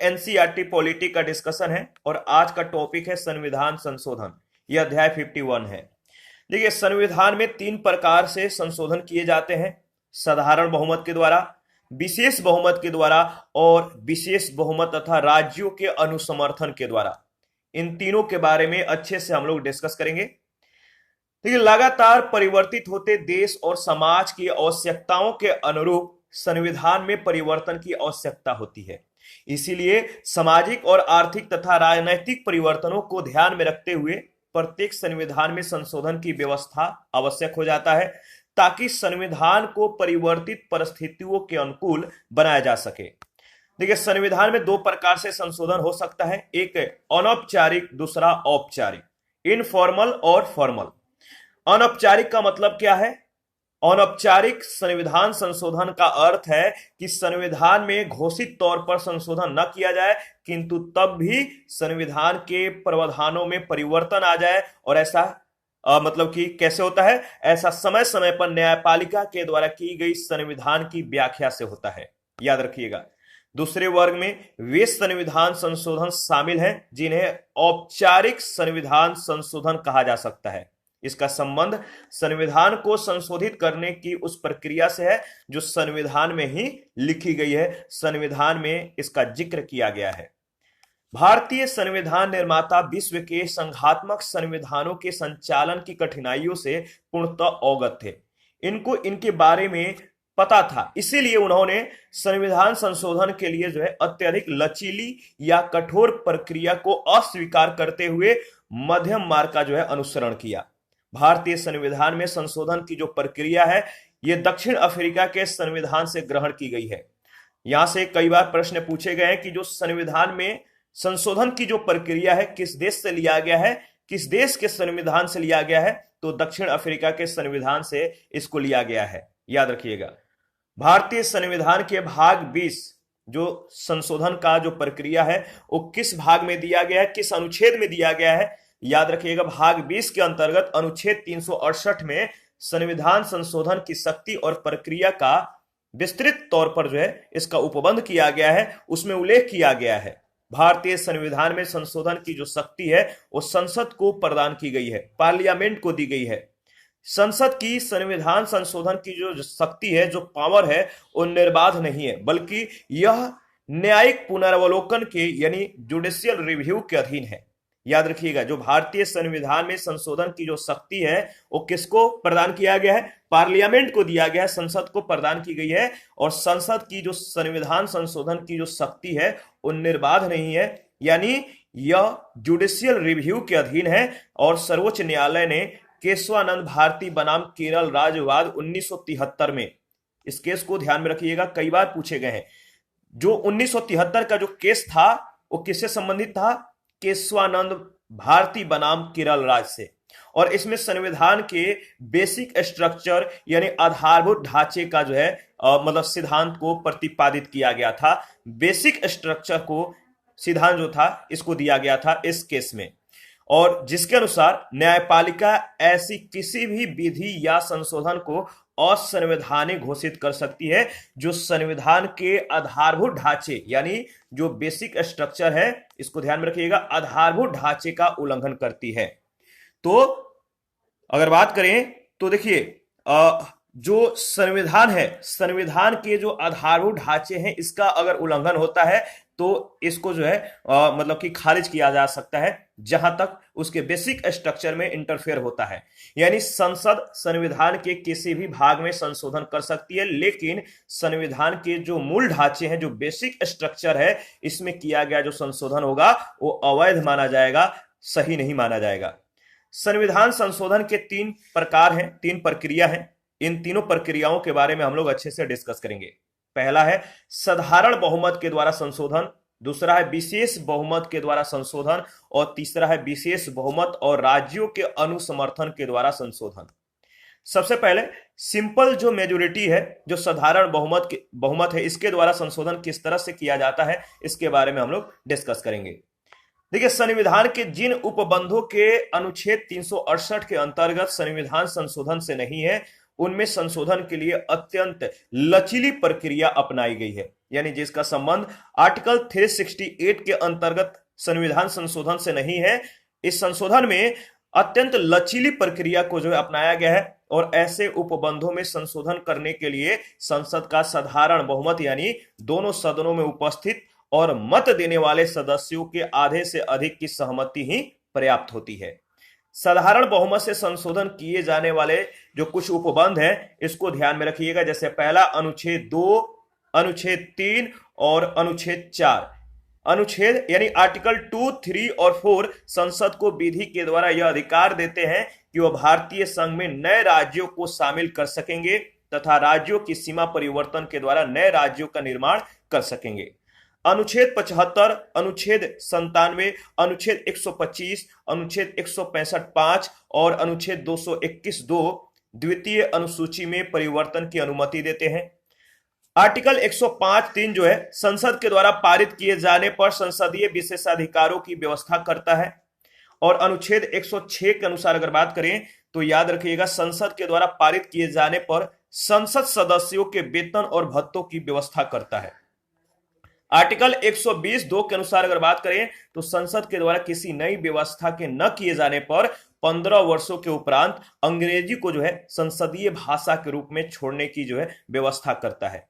NCERT polity का discussion है और आज का टॉपिक है संविधान संशोधन। यह अध्याय 51 है। देखिए, संविधान में तीन प्रकार से संशोधन किए जाते हैं: साधारण बहुमत के द्वारा, विशेष बहुमत के द्वारा और विशेष बहुमत तथा राज्यों के अनुसमर्थन के द्वारा। इन तीनों के बारे में अच्छे से हम लोग डिस्कस करेंगे। देखिए, लगातार परिवर्तित होते देश और समाज की आवश्यकताओं के अनुरूप संविधान में परिवर्तन की आवश्यकता होती है। इसीलिए सामाजिक और आर्थिक तथा राजनैतिक परिवर्तनों को ध्यान में रखते हुए प्रत्येक संविधान में संशोधन की व्यवस्था आवश्यक हो जाता है, ताकि संविधान को परिवर्तित परिस्थितियों के अनुकूल बनाया जा सके। देखिए, संविधान में दो प्रकार से संशोधन हो सकता है, एक अनौपचारिक, दूसरा औपचारिक, इनफॉर्मल और फॉर्मल। अनौपचारिक का मतलब क्या है? अनौपचारिक संविधान संशोधन का अर्थ है कि संविधान में घोषित तौर पर संशोधन न किया जाए, किंतु तब भी संविधान के प्रावधानों में परिवर्तन आ जाए। और ऐसा मतलब कि कैसे होता है? ऐसा समय समय पर न्यायपालिका के द्वारा की गई संविधान की व्याख्या से होता है। याद रखिएगा। दूसरे वर्ग में वे संविधान संशोधन शामिल हैं जिन्हें औपचारिक संविधान संशोधन कहा जा सकता है। इसका संबंध संविधान को संशोधित करने की उस प्रक्रिया से है जो संविधान में ही लिखी गई है, संविधान में इसका जिक्र किया गया है। भारतीय संविधान निर्माता विश्व के संघात्मक संविधानों के संचालन की कठिनाइयों से पूर्णतः अवगत थे। इनको इनके बारे में पता था, इसीलिए उन्होंने संविधान संशोधन के लिए जो है अत्यधिक लचीली या कठोर प्रक्रिया को अस्वीकार करते हुए मध्यम मार्ग का जो है अनुसरण किया। भारतीय संविधान में संशोधन की जो प्रक्रिया है, यह दक्षिण अफ्रीका के संविधान से ग्रहण की गई है। यहां से कई बार प्रश्न पूछे गए हैं कि जो संविधान में संशोधन की जो प्रक्रिया है किस देश से लिया गया है, किस देश के संविधान से लिया गया है? तो दक्षिण अफ्रीका के संविधान से इसको लिया गया है। याद रखिएगा। भारतीय संविधान के भाग 20 जो संशोधन का जो प्रक्रिया है वो किस भाग में दिया गया है, किस अनुच्छेद में दिया गया है? याद रखिएगा, भाग 20 के अंतर्गत अनुच्छेद 368 में संविधान संशोधन की शक्ति और प्रक्रिया का विस्तृत तौर पर जो है इसका उपबंध किया गया है, उसमें उल्लेख किया गया है। भारतीय संविधान में संशोधन की जो शक्ति है वो संसद को प्रदान की गई है, पार्लियामेंट को दी गई है। संसद की संविधान संशोधन की जो शक्ति है, जो पावर है, वो निर्बाध नहीं है, बल्कि यह न्यायिक पुनरावलोकन के यानी जुडिशियल रिव्यू के अधीन है। याद रखिएगा, जो भारतीय संविधान में संशोधन की जो शक्ति है वो किसको प्रदान किया गया है? पार्लियामेंट को दिया गया है, संसद को प्रदान की गई है। और संसद की जो संविधान संशोधन की जो शक्ति है वो निर्बाध नहीं है, यानी यह जुडिशियल रिव्यू के अधीन है। और सर्वोच्च न्यायालय ने केशवानंद भारती बनाम केरल राज्य विवाद 1973 में, इस केस को ध्यान में रखिएगा, कई बार पूछे गए हैं। जो 1973 का जो केस था वो किससे संबंधित था? केशवानंद भारती बनाम केरल राज्य से। और इसमें संविधान के बेसिक स्ट्रक्चर यानी आधारभूत ढांचे का जो है मतलब सिद्धांत को प्रतिपादित किया गया था। बेसिक स्ट्रक्चर को सिद्धांत जो था इसको दिया गया था इस केस में, और जिसके अनुसार न्यायपालिका ऐसी किसी भी विधि या संशोधन को असंवैधानिक घोषित कर सकती है जो संविधान के आधारभूत ढांचे यानी जो बेसिक स्ट्रक्चर है, इसको ध्यान में रखिएगा, आधारभूत ढांचे का उल्लंघन करती है। तो अगर बात करें तो देखिए, जो संविधान है, संविधान के जो आधारभूत ढांचे हैं, इसका अगर उल्लंघन होता है तो इसको जो है मतलब कि खारिज किया जा सकता है, जहां तक उसके बेसिक स्ट्रक्चर में इंटरफेयर होता है। यानी संसद संविधान के किसी भी भाग में संशोधन कर सकती है, लेकिन संविधान के जो मूल ढांचे हैं, जो बेसिक स्ट्रक्चर है, इसमें किया गया जो संशोधन होगा वो अवैध माना जाएगा, सही नहीं माना जाएगा। संविधान संशोधन के तीन प्रकार हैं, तीन प्रक्रिया हैं। इन तीनों प्रक्रियाओं के बारे में हम लोग अच्छे से डिस्कस करेंगे। पहला है साधारण बहुमत के द्वारा संशोधन, दूसरा है विशेष बहुमत के द्वारा संशोधन, और तीसरा है विशेष बहुमत और राज्यों के अनुसमर्थन के द्वारा संशोधन। सबसे पहले सिंपल जो मेजोरिटी है, जो साधारण बहुमत है, इसके द्वारा संशोधन किस तरह से किया जाता है, इसके बारे में हम लोग डिस्कस करेंगे। देखिए, संविधान के जिन उपबंधों के अनुच्छेद 368 के अंतर्गत संविधान संशोधन से नहीं है, उनमें संशोधन के लिए अत्यंत लचीली प्रक्रिया अपनाई गई है, यानी जिसका संबंध आर्टिकल 368 के अंतर्गत संविधान संशोधन से नहीं है। इस संशोधन में अत्यंत लचीली प्रक्रिया को जो है अपनाया गया है और ऐसे उपबंधों में संशोधन करने के लिए संसद का साधारण बहुमत यानी दोनों सदनों में उपस्थित और मत देने वाले सदस्यों के आधे से अधिक की सहमति ही पर्याप्त होती है। साधारण बहुमत से संशोधन किए जाने वाले जो कुछ उपबंध हैं इसको ध्यान में रखिएगा। जैसे पहला अनुच्छेद 2, अनुच्छेद 3 और अनुच्छेद 4। अनुच्छेद यानी आर्टिकल 2, 3 और 4 संसद को विधि के द्वारा यह अधिकार देते हैं कि वह भारतीय संघ में नए राज्यों को शामिल कर सकेंगे तथा राज्यों की सीमा परिवर्तन के द्वारा नए राज्यों का निर्माण कर सकेंगे। अनुच्छेद 75, अनुच्छेद 97, अनुच्छेद 125, अनुच्छेद 165 और अनुच्छेद 221(2) द्वितीय अनुसूची में परिवर्तन की अनुमति देते हैं। आर्टिकल 105(3) जो है संसद के द्वारा पारित किए जाने पर संसदीय विशेषाधिकारों की व्यवस्था करता है। और अनुच्छेद 106 के अनुसार अगर बात करें तो याद रखिएगा, संसद के द्वारा पारित किए जाने पर संसद सदस्यों के वेतन और भत्तों की व्यवस्था करता है। आर्टिकल 120(2) के अनुसार अगर बात करें तो संसद के द्वारा किसी नई व्यवस्था के न किए जाने पर 15 वर्षों के उपरांत अंग्रेजी को जो है संसदीय भाषा के रूप में छोड़ने की जो है व्यवस्था करता है।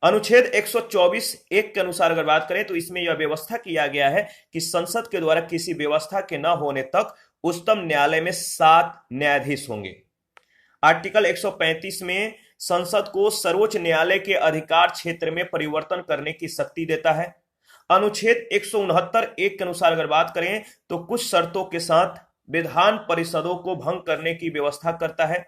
अनुच्छेद 124(1) के अनुसार अगर बात करें तो इसमें यह व्यवस्था किया गया है कि संसद के द्वारा किसी व्यवस्था के न होने तक उच्चतम न्यायालय में 7 न्यायाधीश होंगे। आर्टिकल 135 में संसद को सर्वोच्च न्यायालय के अधिकार क्षेत्र में परिवर्तन करने की शक्ति देता है। अनुच्छेद 169(1) के अनुसार अगर बात करें तो कुछ शर्तों के साथ विधान परिषदों को भंग करने की व्यवस्था करता है।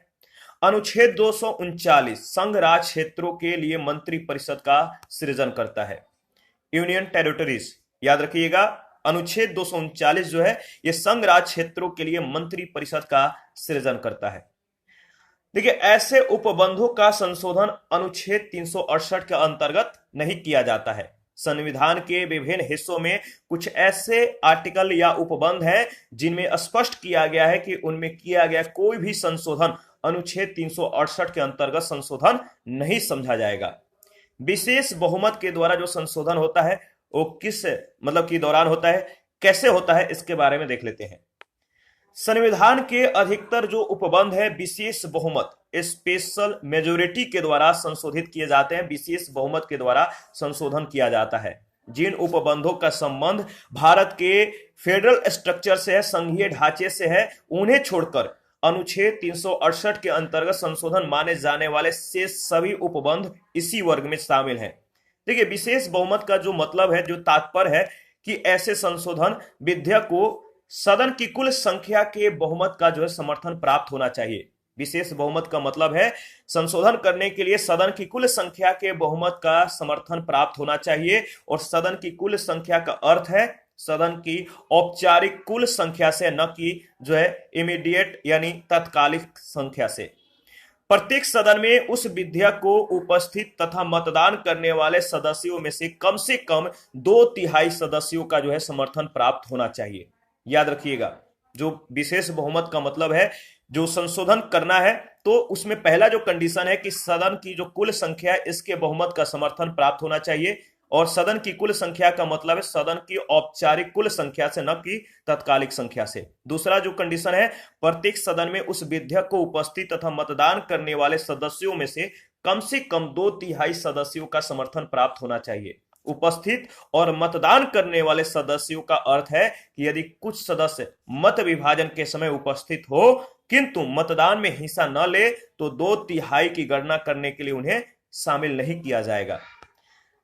अनुच्छेद 239 संघ राज क्षेत्रों के लिए मंत्री परिषद का सृजन करता है, यूनियन टेरिटरीज। याद रखिएगा, अनुच्छेद 239 जो है यह संघ राज क्षेत्रों के लिए मंत्री परिषद का सृजन करता है। देखिए, ऐसे उपबंधों का संशोधन अनुच्छेद 368 के अंतर्गत नहीं किया जाता है। संविधान के विभिन्न हिस्सों में कुछ ऐसे आर्टिकल या उपबंध हैं जिनमें स्पष्ट किया गया है कि उनमें किया गया कोई भी संशोधन अनुच्छेद 368 के अंतर्गत संशोधन नहीं समझा जाएगा। विशेष बहुमत के द्वारा जो संशोधन होता है वो किस के दौरान होता है, कैसे होता है, इसके बारे में देख लेते हैं। संविधान के अधिकतर जो उपबंध है विशेष बहुमत स्पेशल मेजोरिटी के द्वारा संशोधित किए जाते हैं। विशेष बहुमत के द्वारा संशोधन किया जाता है। जिन उपबंधों का संबंध भारत के फेडरल स्ट्रक्चर से है, संघीय ढांचे से है, उन्हें छोड़कर अनुच्छेद 368 के अंतर्गत संशोधन माने जाने वाले शेष सभी उपबंध इसी वर्ग में शामिल हैं। देखिए, विशेष बहुमत का जो मतलब है, जो तात्पर्य है कि ऐसे संशोधन विधेयक को सदन की कुल संख्या के बहुमत का जो है समर्थन प्राप्त होना चाहिए। विशेष बहुमत का मतलब है संशोधन करने के लिए सदन की कुल संख्या के बहुमत का समर्थन प्राप्त होना चाहिए। और सदन की कुल संख्या का अर्थ है सदन की औपचारिक कुल संख्या से, न कि जो है इमीडिएट यानी तत्कालिक संख्या से। प्रत्येक सदन में उस विधेयक को उपस्थित तथा मतदान करने वाले सदस्यों में से कम 2/3 सदस्यों का जो है समर्थन प्राप्त होना चाहिए। याद रखिएगा, जो विशेष बहुमत का मतलब है जो संशोधन करना है तो उसमें पहला जो कंडीशन है कि सदन की जो कुल संख्या है इसके बहुमत का समर्थन प्राप्त होना चाहिए। और सदन की कुल संख्या का मतलब है सदन की औपचारिक कुल संख्या से, न कि तत्कालिक संख्या से। दूसरा जो कंडीशन है, प्रत्येक सदन में उस विधेयक को उपस्थित तथा मतदान करने वाले सदस्यों में से कम 2/3 सदस्यों का समर्थन प्राप्त होना चाहिए। उपस्थित और मतदान करने वाले सदस्यों का अर्थ है कि यदि कुछ सदस्य मत विभाजन के समय उपस्थित हो किंतु मतदान में हिस्सा न ले तो 2/3 की गणना करने के लिए उन्हें शामिल नहीं किया जाएगा।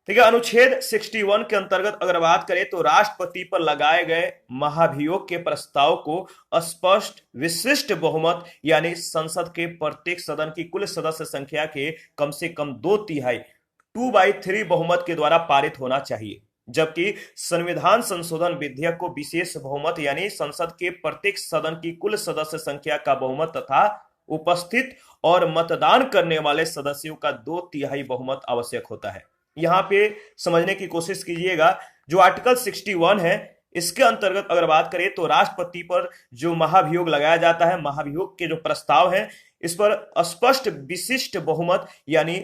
ठीक है। अनुच्छेद 61 के अंतर्गत अगर बात करें तो राष्ट्रपति पर लगाए गए महाभियोग के प्रस्ताव को स्पष्ट विशिष्ट बहुमत यानी संसद के प्रत्येक सदन की कुल सदस्य संख्या के कम से कम 2/3 2/3 बहुमत के द्वारा पारित होना चाहिए। जबकि संविधान संशोधन विधेयक को विशेष बहुमत यानी संसद के प्रत्येक सदन की कुल सदस्य संख्या का बहुमत तथा उपस्थित और मतदान करने वाले सदस्यों का 2/3 बहुमत आवश्यक होता है। यहाँ पे समझने की कोशिश कीजिएगा, जो आर्टिकल 61 है इसके अंतर्गत अगर बात करें तो राष्ट्रपति पर जो महाभियोग लगाया जाता है, महाभियोग के जो प्रस्ताव हैं, इस पर स्पष्ट विशिष्ट बहुमत यानी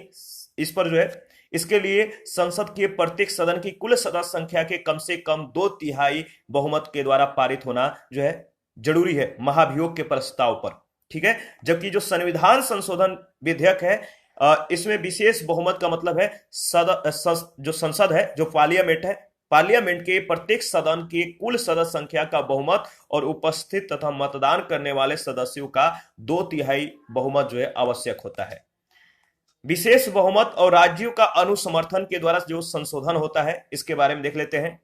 इस पर जो है इसके लिए संसद के प्रत्येक सदन की कुल सदस्य संख्या के कम से कम 2/3 बहुमत के द्वारा पारित होना जो है जरूरी है महाभियोग के प्रस्ताव पर। ठीक है, जबकि जो संविधान संशोधन विधेयक है इसमें विशेष बहुमत का मतलब है जो संसद है, जो पार्लियामेंट है, पार्लियामेंट के प्रत्येक सदन के कुल सदस्य संख्या का बहुमत और उपस्थित तथा मतदान करने वाले सदस्यों का 2/3 बहुमत जो है आवश्यक होता है। विशेष बहुमत और राज्यों का अनुसमर्थन के द्वारा जो संशोधन होता है इसके बारे में देख लेते हैं।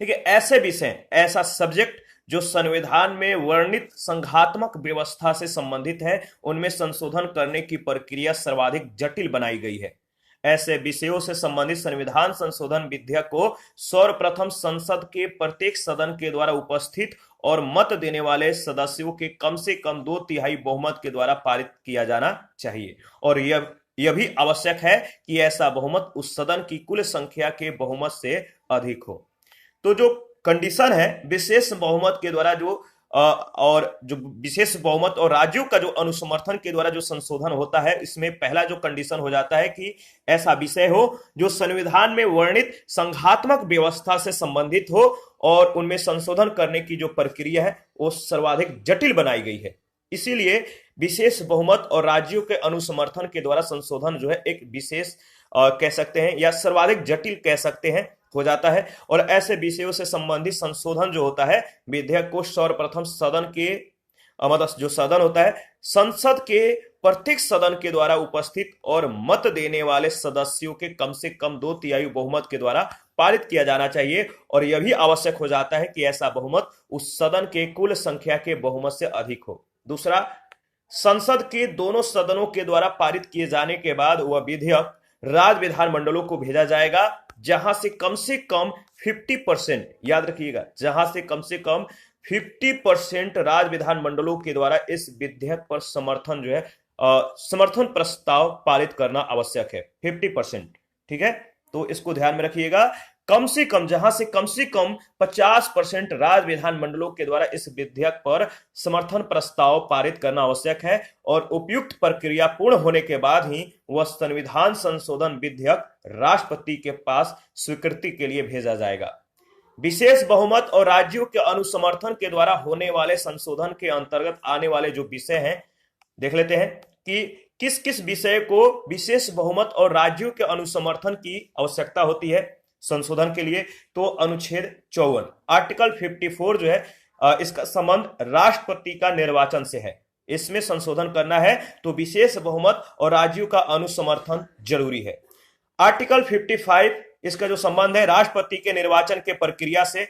देखिए, ऐसे विषय, ऐसा सब्जेक्ट जो संविधान में वर्णित संघात्मक व्यवस्था से संबंधित है, उनमें संशोधन करने की प्रक्रिया सर्वाधिक जटिल बनाई गई है। ऐसे विषयों से संबंधित संविधान संशोधन विधेयक को सर्वप्रथम संसद के प्रत्येक सदन के द्वारा उपस्थित और मत देने वाले सदस्यों के कम से कम 2/3 बहुमत के द्वारा पारित किया जाना चाहिए, और यह भी आवश्यक है कि ऐसा बहुमत उस सदन की कुल संख्या के बहुमत से अधिक हो। तो जो कंडीशन है विशेष बहुमत के द्वारा जो और जो विशेष बहुमत और राज्यों का जो अनुसमर्थन के द्वारा जो संशोधन होता है, इसमें पहला जो कंडीशन हो जाता है कि ऐसा विषय हो जो संविधान में वर्णित संघात्मक व्यवस्था से संबंधित हो और उनमें संशोधन करने की जो प्रक्रिया है वो सर्वाधिक जटिल बनाई गई है। इसीलिए विशेष बहुमत और राज्यों के अनुसमर्थन के द्वारा संशोधन जो है एक विशेष कह सकते हैं या सर्वाधिक जटिल कह सकते हैं हो जाता है। और ऐसे विषयों से संबंधित संशोधन जो होता है विधेयक को सर्वप्रथम सदन के मतलब जो सदन होता है संसद के प्रत्येक सदन के द्वारा उपस्थित और मत देने वाले सदस्यों के कम से कम 2/3 बहुमत के द्वारा पारित किया जाना चाहिए, और यह भी आवश्यक हो जाता है कि ऐसा बहुमत उस सदन के कुल संख्या के बहुमत से अधिक हो। दूसरा, संसद के दोनों सदनों के द्वारा पारित किए जाने के बाद वह विधेयक राज्य विधानमंडलों को भेजा जाएगा, जहां से कम 50%, याद रखिएगा, जहां से कम 50% राज्य विधानमंडलों के द्वारा इस विधेयक पर समर्थन जो है समर्थन प्रस्ताव पारित करना आवश्यक है। 50%, ठीक है, तो इसको ध्यान में रखिएगा। कम से कम, जहां से कम 50% राज्य विधानमंडलों के द्वारा इस विधेयक पर समर्थन प्रस्ताव पारित करना आवश्यक है, और उपयुक्त प्रक्रिया पूर्ण होने के बाद ही वह संविधान संशोधन विधेयक राष्ट्रपति के पास स्वीकृति के लिए भेजा जाएगा। विशेष बहुमत और राज्यों के अनुसमर्थन के द्वारा होने वाले संशोधन के अंतर्गत आने वाले जो विषय हैं, देख लेते हैं कि किस किस विषय को विशेष बहुमत और राज्यों के अनुसमर्थन की आवश्यकता होती है संशोधन के लिए। तो अनुच्छेद 54 आर्टिकल 54 जो है इसका संबंध राष्ट्रपति का निर्वाचन से है। इसमें संशोधन करना है तो विशेष बहुमत और राज्यों का अनुसमर्थन जरूरी है। आर्टिकल 55 इसका जो संबंध है राष्ट्रपति के निर्वाचन के प्रक्रिया से।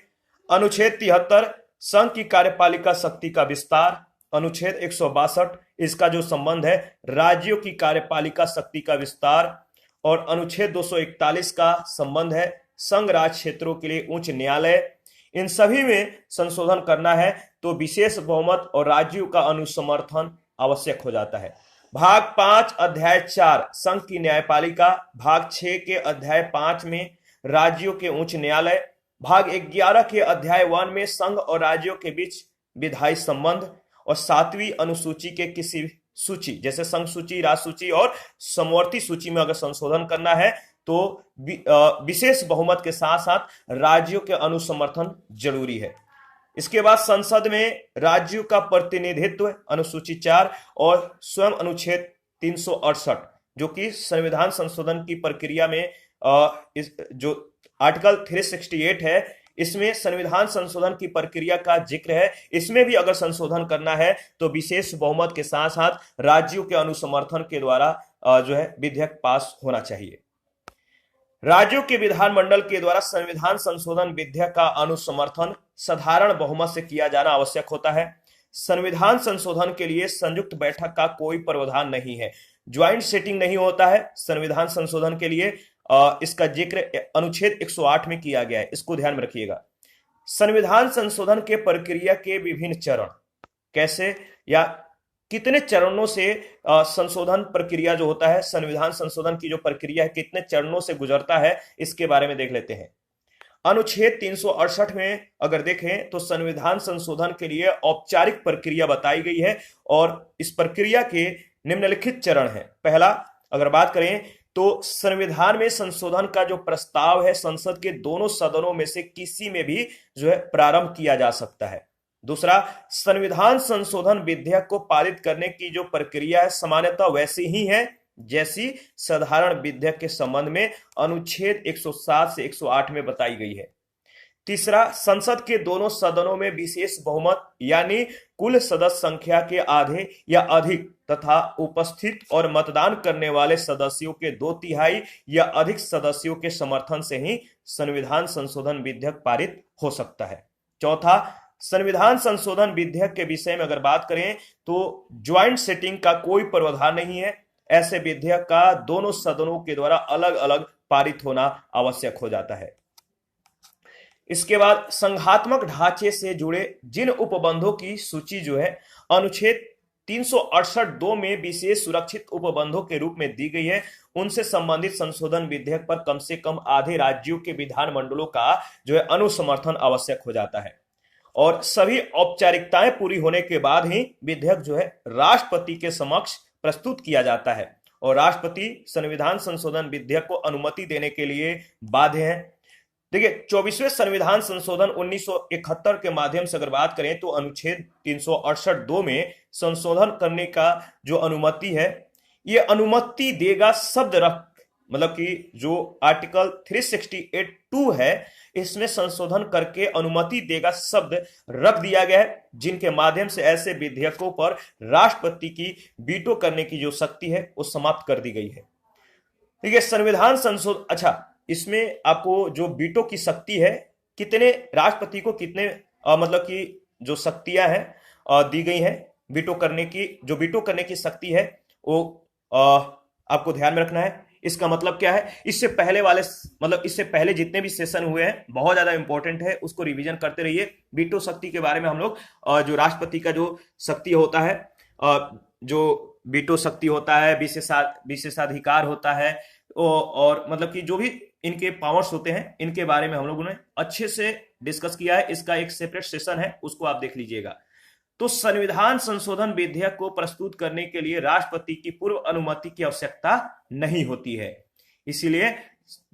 अनुच्छेद 73 संघ की कार्यपालिका शक्ति का विस्तार। अनुच्छेद 162 इसका जो संबंध है राज्यों की कार्यपालिका शक्ति का विस्तार। और अनुच्छेद 241 का संबंध है संघ राज्य क्षेत्रों के लिए उच्च न्यायालय। इन सभी में संशोधन करना है तो विशेष बहुमत और राज्यों का अनुसमर्थन आवश्यक हो जाता है। भाग 5 अध्याय 4 संघ की न्यायपालिका। भाग 6 के अध्याय 5 में राज्यों के उच्च न्यायालय। भाग 11 के अध्याय 1 में संघ और राज्यों के बीच विधायी संबंध। और 7वीं अनुसूची के किसी सूची जैसे संघ सूची, राज्य सूची और समवर्ती सूची में अगर संशोधन करना है तो विशेष बहुमत के साथ साथ राज्यों के अनुसमर्थन जरूरी है। इसके बाद संसद में राज्यों का प्रतिनिधित्व अनुसूची 4 और स्वयं अनुच्छेद 368 जो कि संविधान संशोधन की प्रक्रिया में जो आर्टिकल 368 है इसमें संविधान संशोधन की प्रक्रिया का जिक्र है। इसमें भी अगर संशोधन करना है तो विशेष बहुमत के साथ साथ राज्यों के अनुसमर्थन के द्वारा जो है विधेयक पास होना चाहिए। राज्यों के विधानमंडल के द्वारा संविधान संशोधन विधेयक का अनुसमर्थन साधारण बहुमत से किया जाना आवश्यक होता है। संविधान संशोधन के लिए संयुक्त बैठक का कोई प्रावधान नहीं है, ज्वाइंट सिटिंग नहीं होता है संविधान संशोधन के लिए। इसका जिक्र अनुच्छेद 108 में किया गया है, इसको ध्यान में रखिएगा। संविधान संशोधन के प्रक्रिया के विभिन्न चरण कैसे या कितने चरणों से संशोधन प्रक्रिया जो होता है, संविधान संशोधन की जो प्रक्रिया है कितने चरणों से गुजरता है, इसके बारे में देख लेते हैं। अनुच्छेद 368 में अगर देखें तो संविधान संशोधन के लिए औपचारिक प्रक्रिया बताई गई है और इस प्रक्रिया के निम्नलिखित चरण हैं। पहला, अगर बात करें तो संविधान में संशोधन का जो प्रस्ताव है संसद के दोनों सदनों में से किसी में भी जो है प्रारंभ किया जा सकता है। दूसरा, संविधान संशोधन विधेयक को पारित करने की जो प्रक्रिया है सामान्यतः वैसी ही है जैसी साधारण विधेयक के संबंध में अनुच्छेद 107 से 108 में बताई गई है। तीसरा, संसद के दोनों सदनों में विशेष बहुमत यानी कुल सदस्य संख्या के आधे या अधिक तथा उपस्थित और मतदान करने वाले सदस्यों के 2/3 या अधिक सदस्यों के समर्थन से ही संविधान संशोधन विधेयक पारित हो सकता है। चौथा, संविधान संशोधन विधेयक के विषय में अगर बात करें तो ज्वाइंट सिटिंग का कोई प्रावधान नहीं है। ऐसे विधेयक का दोनों सदनों के द्वारा अलग अलग पारित होना आवश्यक हो जाता है। इसके बाद संघात्मक ढांचे से जुड़े जिन उपबंधों की सूची जो है अनुच्छेद 368(2) में विशेष सुरक्षित उपबंधों के रूप में दी गई है, उनसे संबंधित संशोधन विधेयक पर कम से कम आधे राज्यों के विधानमंडलों का जो है अनुसमर्थन आवश्यक हो जाता है और सभी औपचारिकताएं पूरी होने के बाद ही विधेयक जो है राष्ट्रपति के समक्ष प्रस्तुत किया जाता है और राष्ट्रपति संविधान संशोधन विधेयक को अनुमति देने के लिए बाध्य है। देखिए, 24वें संविधान संशोधन 1971 के माध्यम से अगर बात करें तो अनुच्छेद 368(2) में संशोधन करने का जो अनुमति है, ये अनुमति देगा शब्द रख, मतलब कि जो आर्टिकल 368(2) है इसमें संशोधन करके अनुमति देगा शब्द रख दिया गया है, जिनके माध्यम से ऐसे विधेयकों पर राष्ट्रपति की वीटो करने की जो शक्ति है वो समाप्त कर दी गई है। ठीक है, संविधान संशोधन, अच्छा इसमें आपको जो वीटो की शक्ति है, कितने राष्ट्रपति को कितने मतलब कि जो शक्तियां हैं दी गई हैं वीटो करने की, जो वीटो करने की शक्ति है वो आपको ध्यान में रखना है। इसका मतलब क्या है, इससे पहले वाले मतलब इससे पहले जितने भी सेशन हुए हैं बहुत ज्यादा इंपॉर्टेंट है, उसको रिवीजन करते रहिए। वीटो शक्ति के बारे में हम लोग जो राष्ट्रपति का जो शक्ति होता है, जो वीटो शक्ति होता है, विशेषाधिकार होता है और मतलब कि जो भी इनके पावर्स होते हैं इनके बारे में हम लोगों ने अच्छे से डिस्कस किया है। इसका एक सेपरेट सेशन है, उसको आप देख लीजिएगा। तो संविधान संशोधन विधेयक को प्रस्तुत करने के लिए राष्ट्रपति की पूर्व अनुमति की आवश्यकता नहीं होती है। इसीलिए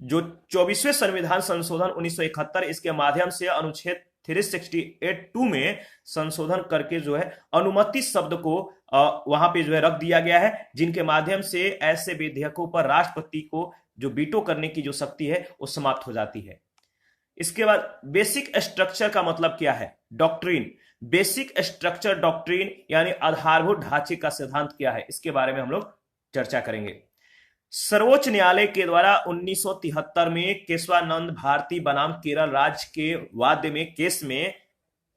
जो 24वें संविधान संशोधन 1971 इसके माध्यम से अनुच्छेद 368(2) में संशोधन करके जो है अनुमति शब्द को वहां पे जो है रख दिया गया है, जिनके माध्यम से ऐसे विधेयकों पर राष्ट्रपति को जो वीटो करने की जो शक्ति है वो समाप्त हो जाती है। इसके बाद बेसिक स्ट्रक्चर का मतलब क्या है, डॉक्ट्रिन। बेसिक स्ट्रक्चर डॉक्ट्रिन यानी आधारभूत ढांचे का सिद्धांत क्या है, इसके बारे में हम लोग चर्चा करेंगे। सर्वोच्च न्यायालय के द्वारा 1973 में केशवानंद भारती बनाम केरल राज्य के वाद्य में केस में,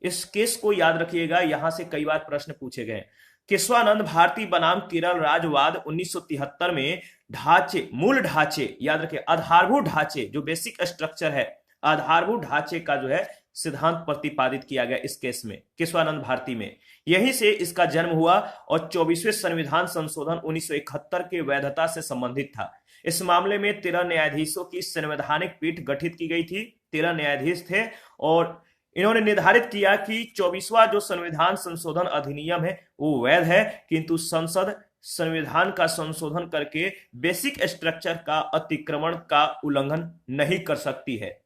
इस केस को याद रखिएगा, यहां से कई बार प्रश्न पूछे गए। केशवानंद भारती बनाम केरल राज्य वाद 1973 में ढांचे, मूल ढांचे याद रखिए, आधारभूत ढांचे जो बेसिक स्ट्रक्चर है, आधारभूत ढांचे का जो है सिद्धांत प्रतिपादित किया गया इस केस में, केशवानंद भारती में। यहीं से इसका जन्म हुआ और 24वें संविधान संशोधन 1971 के वैधता से संबंधित था। इस मामले में 13 न्यायाधीशों की संवैधानिक पीठ गठित की गई थी। 13 न्यायाधीश थे और इन्होंने निर्धारित किया कि 24वां जो संविधान संशोधन अधिनियम है वो वैध है, किंतु संसद संविधान का संशोधन करके बेसिक स्ट्रक्चर का अतिक्रमण का उल्लंघन नहीं कर सकती है।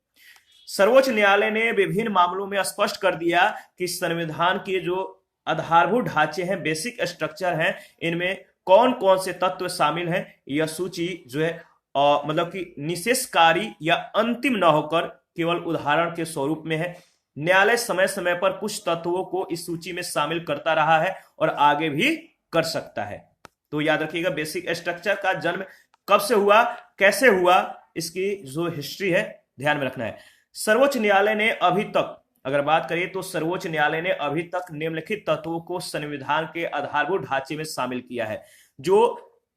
सर्वोच्च न्यायालय ने विभिन्न मामलों में स्पष्ट कर दिया कि संविधान के जो आधारभूत ढांचे हैं, बेसिक स्ट्रक्चर हैं, इनमें कौन कौन से तत्व शामिल हैं। यह सूची जो है मतलब कि निषेधकारी या अंतिम न होकर केवल उदाहरण के स्वरूप में है। न्यायालय समय समय पर कुछ तत्वों को इस सूची में शामिल करता रहा है और आगे भी कर सकता है। तो याद रखिएगा, बेसिक स्ट्रक्चर का जन्म कब से हुआ, कैसे हुआ, इसकी जो हिस्ट्री है ध्यान में रखना है। सर्वोच्च न्यायालय ने अभी तक अगर बात करें तो सर्वोच्च न्यायालय ने अभी तक निम्नलिखित तत्वों को संविधान के आधारभूत ढांचे में शामिल किया है। जो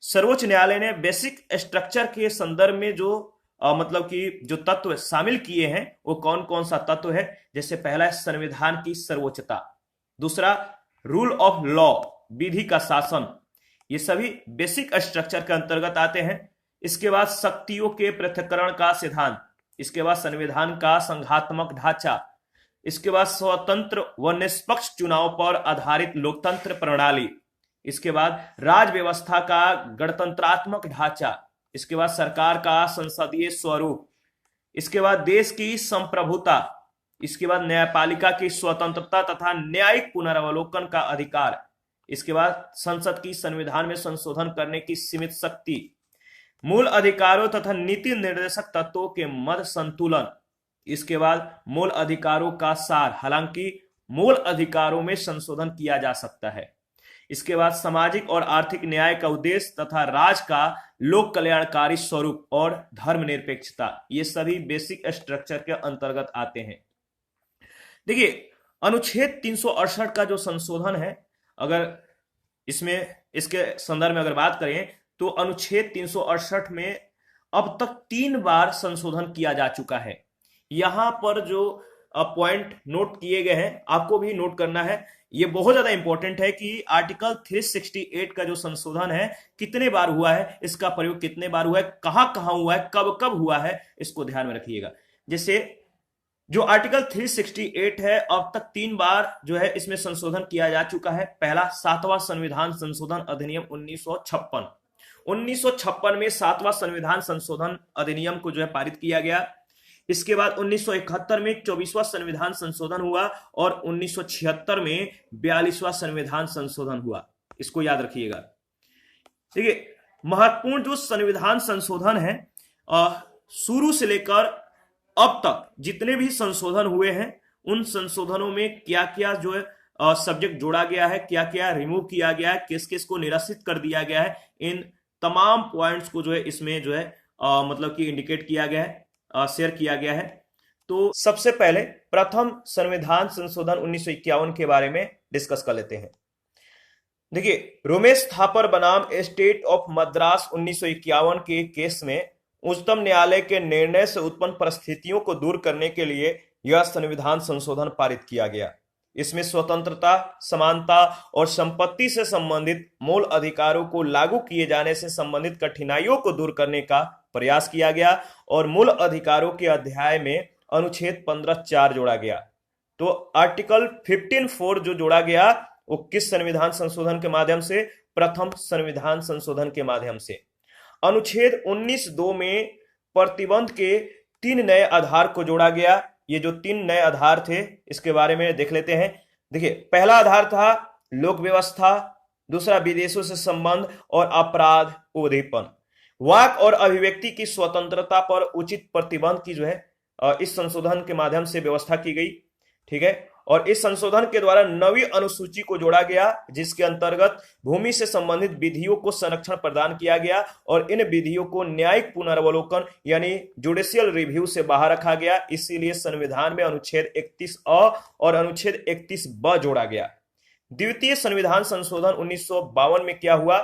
सर्वोच्च न्यायालय ने बेसिक स्ट्रक्चर के संदर्भ में जो मतलब कि जो तत्व शामिल किए हैं वो कौन कौन सा तत्व है, जैसे पहला है संविधान की सर्वोच्चता, दूसरा रूल ऑफ लॉ, विधि का शासन, ये सभी बेसिक स्ट्रक्चर के अंतर्गत आते हैं। इसके बाद शक्तियों के पृथक्करण का सिद्धांत, इसके बाद संविधान का संघात्मक ढांचा, इसके बाद स्वतंत्र व निष्पक्ष चुनाव पर आधारित लोकतंत्र प्रणाली, इसके बाद राज व्यवस्था का गणतंत्रात्मक ढांचा, इसके बाद सरकार का संसदीय स्वरूप, इसके बाद देश की संप्रभुता, इसके बाद न्यायपालिका की स्वतंत्रता तथा न्यायिक पुनरावलोकन का अधिकार, इसके बाद संसद की संविधान में संशोधन करने की सीमित शक्ति, मूल अधिकारों तथा नीति निर्देशक तत्वों के मध्य संतुलन, इसके बाद मूल अधिकारों का सार, हालांकि मूल अधिकारों में संशोधन किया जा सकता है, इसके बाद सामाजिक और आर्थिक न्याय का उद्देश्य तथा राज का लोक कल्याणकारी स्वरूप और धर्मनिरपेक्षता, ये सभी बेसिक स्ट्रक्चर के अंतर्गत आते हैं। देखिए, अनुच्छेद 368 का जो संशोधन है, अगर इसमें इसके संदर्भ में अगर बात करें तो अनुच्छेद 368 में अब तक 3 बार संशोधन किया जा चुका है। यहां पर जो पॉइंट नोट किए गए हैं आपको भी नोट करना है, ये बहुत ज्यादा इंपॉर्टेंट है कि आर्टिकल 368 का जो संशोधन है कितने बार हुआ है, इसका प्रयोग कितने बार हुआ है, कहां कहां हुआ है, कब कब हुआ है, इसको ध्यान में रखिएगा। जैसे जो आर्टिकल 368 है अब तक 3 बार जो है इसमें संशोधन किया जा चुका है। पहला 7वां संविधान संशोधन अधिनियम 1956, 1956 में 7वां संविधान संशोधन अधिनियम को जो है पारित किया गया। इसके बाद 1971 में 24वां संविधान संशोधन हुआ और 1976 में 42वां संविधान संशोधन हुआ, इसको याद रखिएगा। देखिए, महत्वपूर्ण जो संविधान संशोधन है शुरू से लेकर अब तक जितने भी संशोधन हुए हैं उन संशोधनों में क्या क्या जो है सब्जेक्ट जोड़ा गया है, क्या क्या रिमूव किया गया है, किस किस को निरसित कर दिया गया है, इन तमाम पॉइंट्स को जो है इसमें जो है मतलब कि इंडिकेट किया गया है, शेयर किया गया है। तो सबसे पहले प्रथम संविधान संशोधन 1951 के बारे में डिस्कस कर लेते हैं। देखिए, रोमेश थापर बनाम स्टेट ऑफ मद्रास 1951 के केस में उच्चतम न्यायालय के निर्णय से उत्पन्न परिस्थितियों को दूर करने के लिए यह संविधान संशोधन पारित किया गया। इसमें स्वतंत्रता, समानता और संपत्ति से संबंधित मूल अधिकारों को लागू किए जाने से संबंधित कठिनाइयों को दूर करने का प्रयास किया गया और मूल अधिकारों के अध्याय में अनुच्छेद 15(4) जोड़ा गया। तो आर्टिकल 15(4) जो जोड़ा गया वो किस संविधान संशोधन के माध्यम से? प्रथम संविधान संशोधन के माध्यम से। अनुच्छेद 19(2) में प्रतिबंध के 3 नए आधार को जोड़ा गया। ये जो 3 नए आधार थे इसके बारे में देख लेते हैं। देखिए, पहला आधार था लोक व्यवस्था, दूसरा विदेशों से संबंध और अपराध उद्दीपन। वाक और अभिव्यक्ति की स्वतंत्रता पर उचित प्रतिबंध की जो है इस संशोधन के माध्यम से व्यवस्था की गई। ठीक है, और इस संशोधन के द्वारा 9वीं अनुसूची को जोड़ा गया जिसके अंतर्गत भूमि से संबंधित विधियों को संरक्षण प्रदान किया गया और इन विधियों को न्यायिक पुनर्वलोकन यानी जुडिशियल रिव्यू से बाहर रखा गया। इसीलिए संविधान में अनुच्छेद 31(अ) और अनुच्छेद 31(ब) जोड़ा गया। द्वितीय संविधान संशोधन 1952 में क्या हुआ?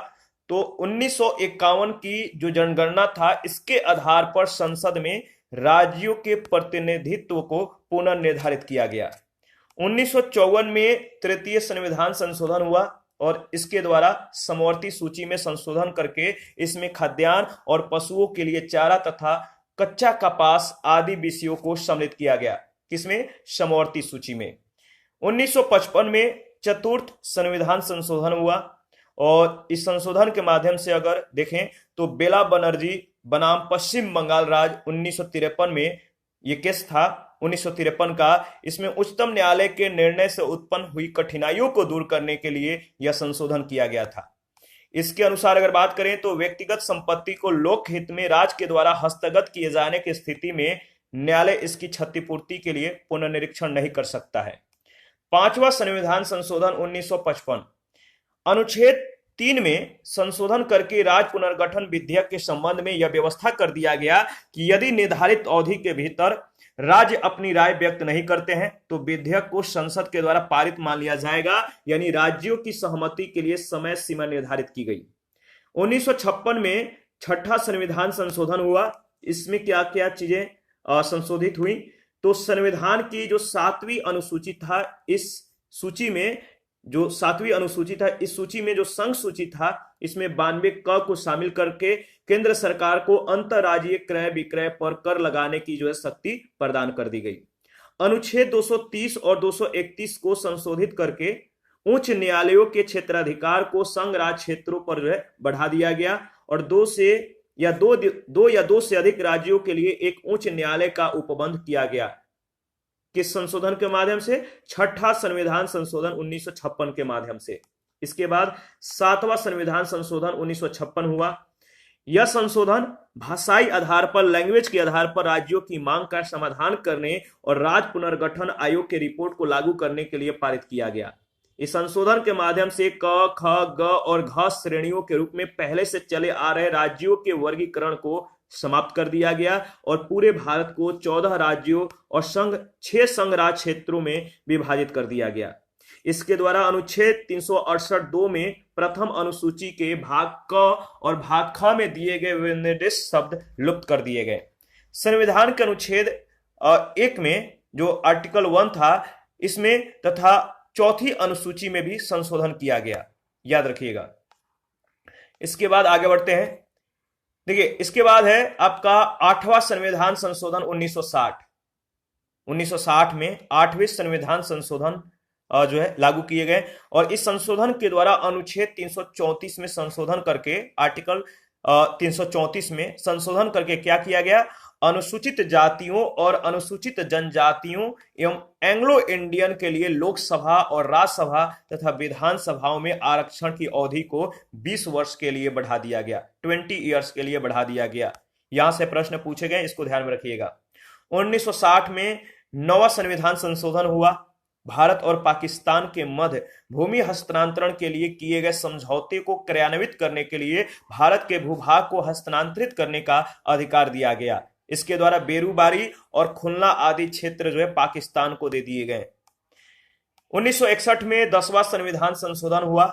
तो 1951 की जो जनगणना था इसके आधार पर संसद में राज्यों के प्रतिनिधित्व को पुनर्निर्धारित किया गया। 1954 में तृतीय संविधान संशोधन हुआ और इसके द्वारा समवर्ती सूची में संशोधन करके इसमें खाद्यान्न और पशुओं के लिए चारा तथा कच्चा कपास आदि विषयों को सम्मिलित किया गया। किसमें? समवर्ती सूची में। 1955 में चतुर्थ संविधान संशोधन हुआ और इस संशोधन के माध्यम से अगर देखें तो बेला बनर्जी बनाम पश्चिम बंगाल राज्य 1953 में ये केस था 1953 का। इसमें उच्चतम न्यायालय के निर्णय से उत्पन्न हुई कठिनाइयों को दूर करने के लिए यह संशोधन किया गया था। इसके अनुसार अगर बात करें तो व्यक्तिगत संपत्ति को लोक हित में राज्य के द्वारा हस्तगत किए जाने की स्थिति में न्यायालय इसकी क्षतिपूर्ति के लिए पुनर्निरीक्षण नहीं कर सकता है। 5वां संविधान संशोधन 1955 अनुच्छेद 3 में संशोधन करके राज्य पुनर्गठन विधेयक के संबंध में यह व्यवस्था कर दिया गया कि यदि निर्धारित अवधि के भीतर राज्य अपनी राय व्यक्त नहीं करते हैं तो विधेयक को संसद के द्वारा पारित मान लिया जाएगा, यानी राज्यों की सहमति के लिए समय सीमा निर्धारित की गई। 1956 में 6ठा संविधान संशोधन हुआ। इसमें क्या क्या चीजें संशोधित हुई? तो संविधान की जो 7वीं अनुसूची था इस सूची में जो 7वीं अनुसूची था इस सूची में जो संघ सूची था इसमें 92 क को शामिल करके केंद्र सरकार को अंतर्राज्यीय क्रय विक्रय पर कर लगाने की जो है शक्ति प्रदान कर दी गई। अनुच्छेद 230 और 231 को संशोधित करके उच्च न्यायालयों के क्षेत्राधिकार को संघ राज्य क्षेत्रों पर जो है बढ़ा दिया गया और दो या दो से अधिक राज्यों के लिए एक उच्च न्यायालय का उपबंध किया गया। किस संशोधन के माध्यम से? छठा संविधान संशोधन 1956 के माध्यम से। इसके बाद सातवां संविधान संशोधन 1956 हुआ। यह संशोधन भाषाई आधार पर, लैंग्वेज के आधार पर राज्यों की मांग का समाधान करने और राज्य पुनर्गठन आयोग के रिपोर्ट को लागू करने के लिए पारित किया गया। इस संशोधन के माध्यम से क, ख, ग और घ श्रेणियों के रूप में पहले से चले आ रहे राज्यों के वर्गीकरण को समाप्त कर दिया गया और पूरे भारत को 14 राज्यों और 6 संघ राज्य क्षेत्रों में विभाजित कर दिया गया। इसके द्वारा अनुच्छेद 368(2) में प्रथम अनुसूची के भाग क और भाग ख में दिए गए विनिर्दिष्ट शब्द लुप्त कर दिए गए। संविधान के अनुच्छेद 1 में जो आर्टिकल 1 था, इसमें तथा चौथी अनुसूची में भी संशोधन किया गया, याद रखिएगा। इसके बाद आगे बढ़ते हैं। देखिए, इसके बाद है आपका आठवां संविधान संशोधन 1960। 1960 में आठवें संविधान संशोधन जो है लागू किए गए और इस संशोधन के द्वारा अनुच्छेद 334 में संशोधन करके आर्टिकल 334 में संशोधन करके क्या किया गया? अनुसूचित जातियों और अनुसूचित जनजातियों एवं एंग्लो इंडियन के लिए लोकसभा और राज्यसभा तथा विधानसभाओं में आरक्षण की अवधि को 20 वर्ष के लिए बढ़ा दिया गया, 20 ईयर्स के लिए बढ़ा दिया गया। यहां से प्रश्न पूछे गए, इसको ध्यान में रखिएगा। 1960 में नवा संविधान संशोधन हुआ। भारत और पाकिस्तान के मध्य भूमि हस्तांतरण के लिए किए गए समझौते को क्रियान्वित करने के लिए भारत के भूभाग को हस्तांतरित करने का अधिकार दिया गया। इसके द्वारा बेरूबारी और खुलना आदि क्षेत्र जो है पाकिस्तान को दे दिए गए। 1961 में 10वां संविधान संशोधन हुआ।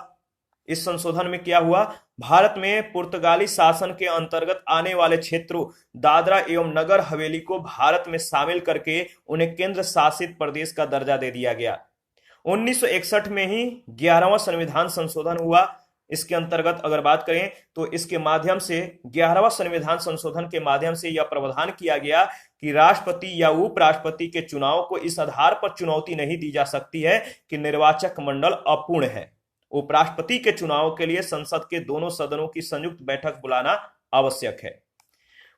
इस संशोधन में क्या हुआ? भारत में पुर्तगाली शासन के अंतर्गत आने वाले क्षेत्रों दादरा एवं नगर हवेली को भारत में शामिल करके उन्हें केंद्र शासित प्रदेश का दर्जा दे दिया गया। 1961 में ही 11वां संविधान संशोधन हुआ। इसके अंतर्गत अगर बात करें तो इसके माध्यम से 11वां संविधान संशोधन के माध्यम से यह प्रावधान किया गया कि राष्ट्रपति या उपराष्ट्रपति के चुनाव को इस आधार पर चुनौती नहीं दी जा सकती है कि निर्वाचक मंडल अपूर्ण है। उपराष्ट्रपति के चुनाव के लिए संसद के दोनों सदनों की संयुक्त बैठक बुलाना आवश्यक है।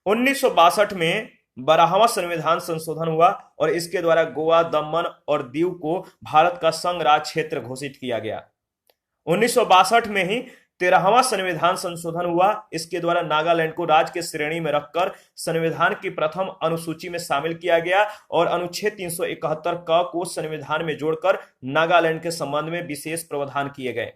1962 में 12वां संविधान संशोधन हुआ और इसके द्वारा गोवा, दमन और दीव को भारत का संघ राज्य क्षेत्र घोषित किया गया। 1962 में ही 13वां संविधान संशोधन हुआ। इसके द्वारा नागालैंड को राज्य के श्रेणी में रखकर संविधान की प्रथम अनुसूची में शामिल किया गया और अनुच्छेद 371 क को संविधान में जोड़कर नागालैंड के संबंध में विशेष प्रावधान किए गए।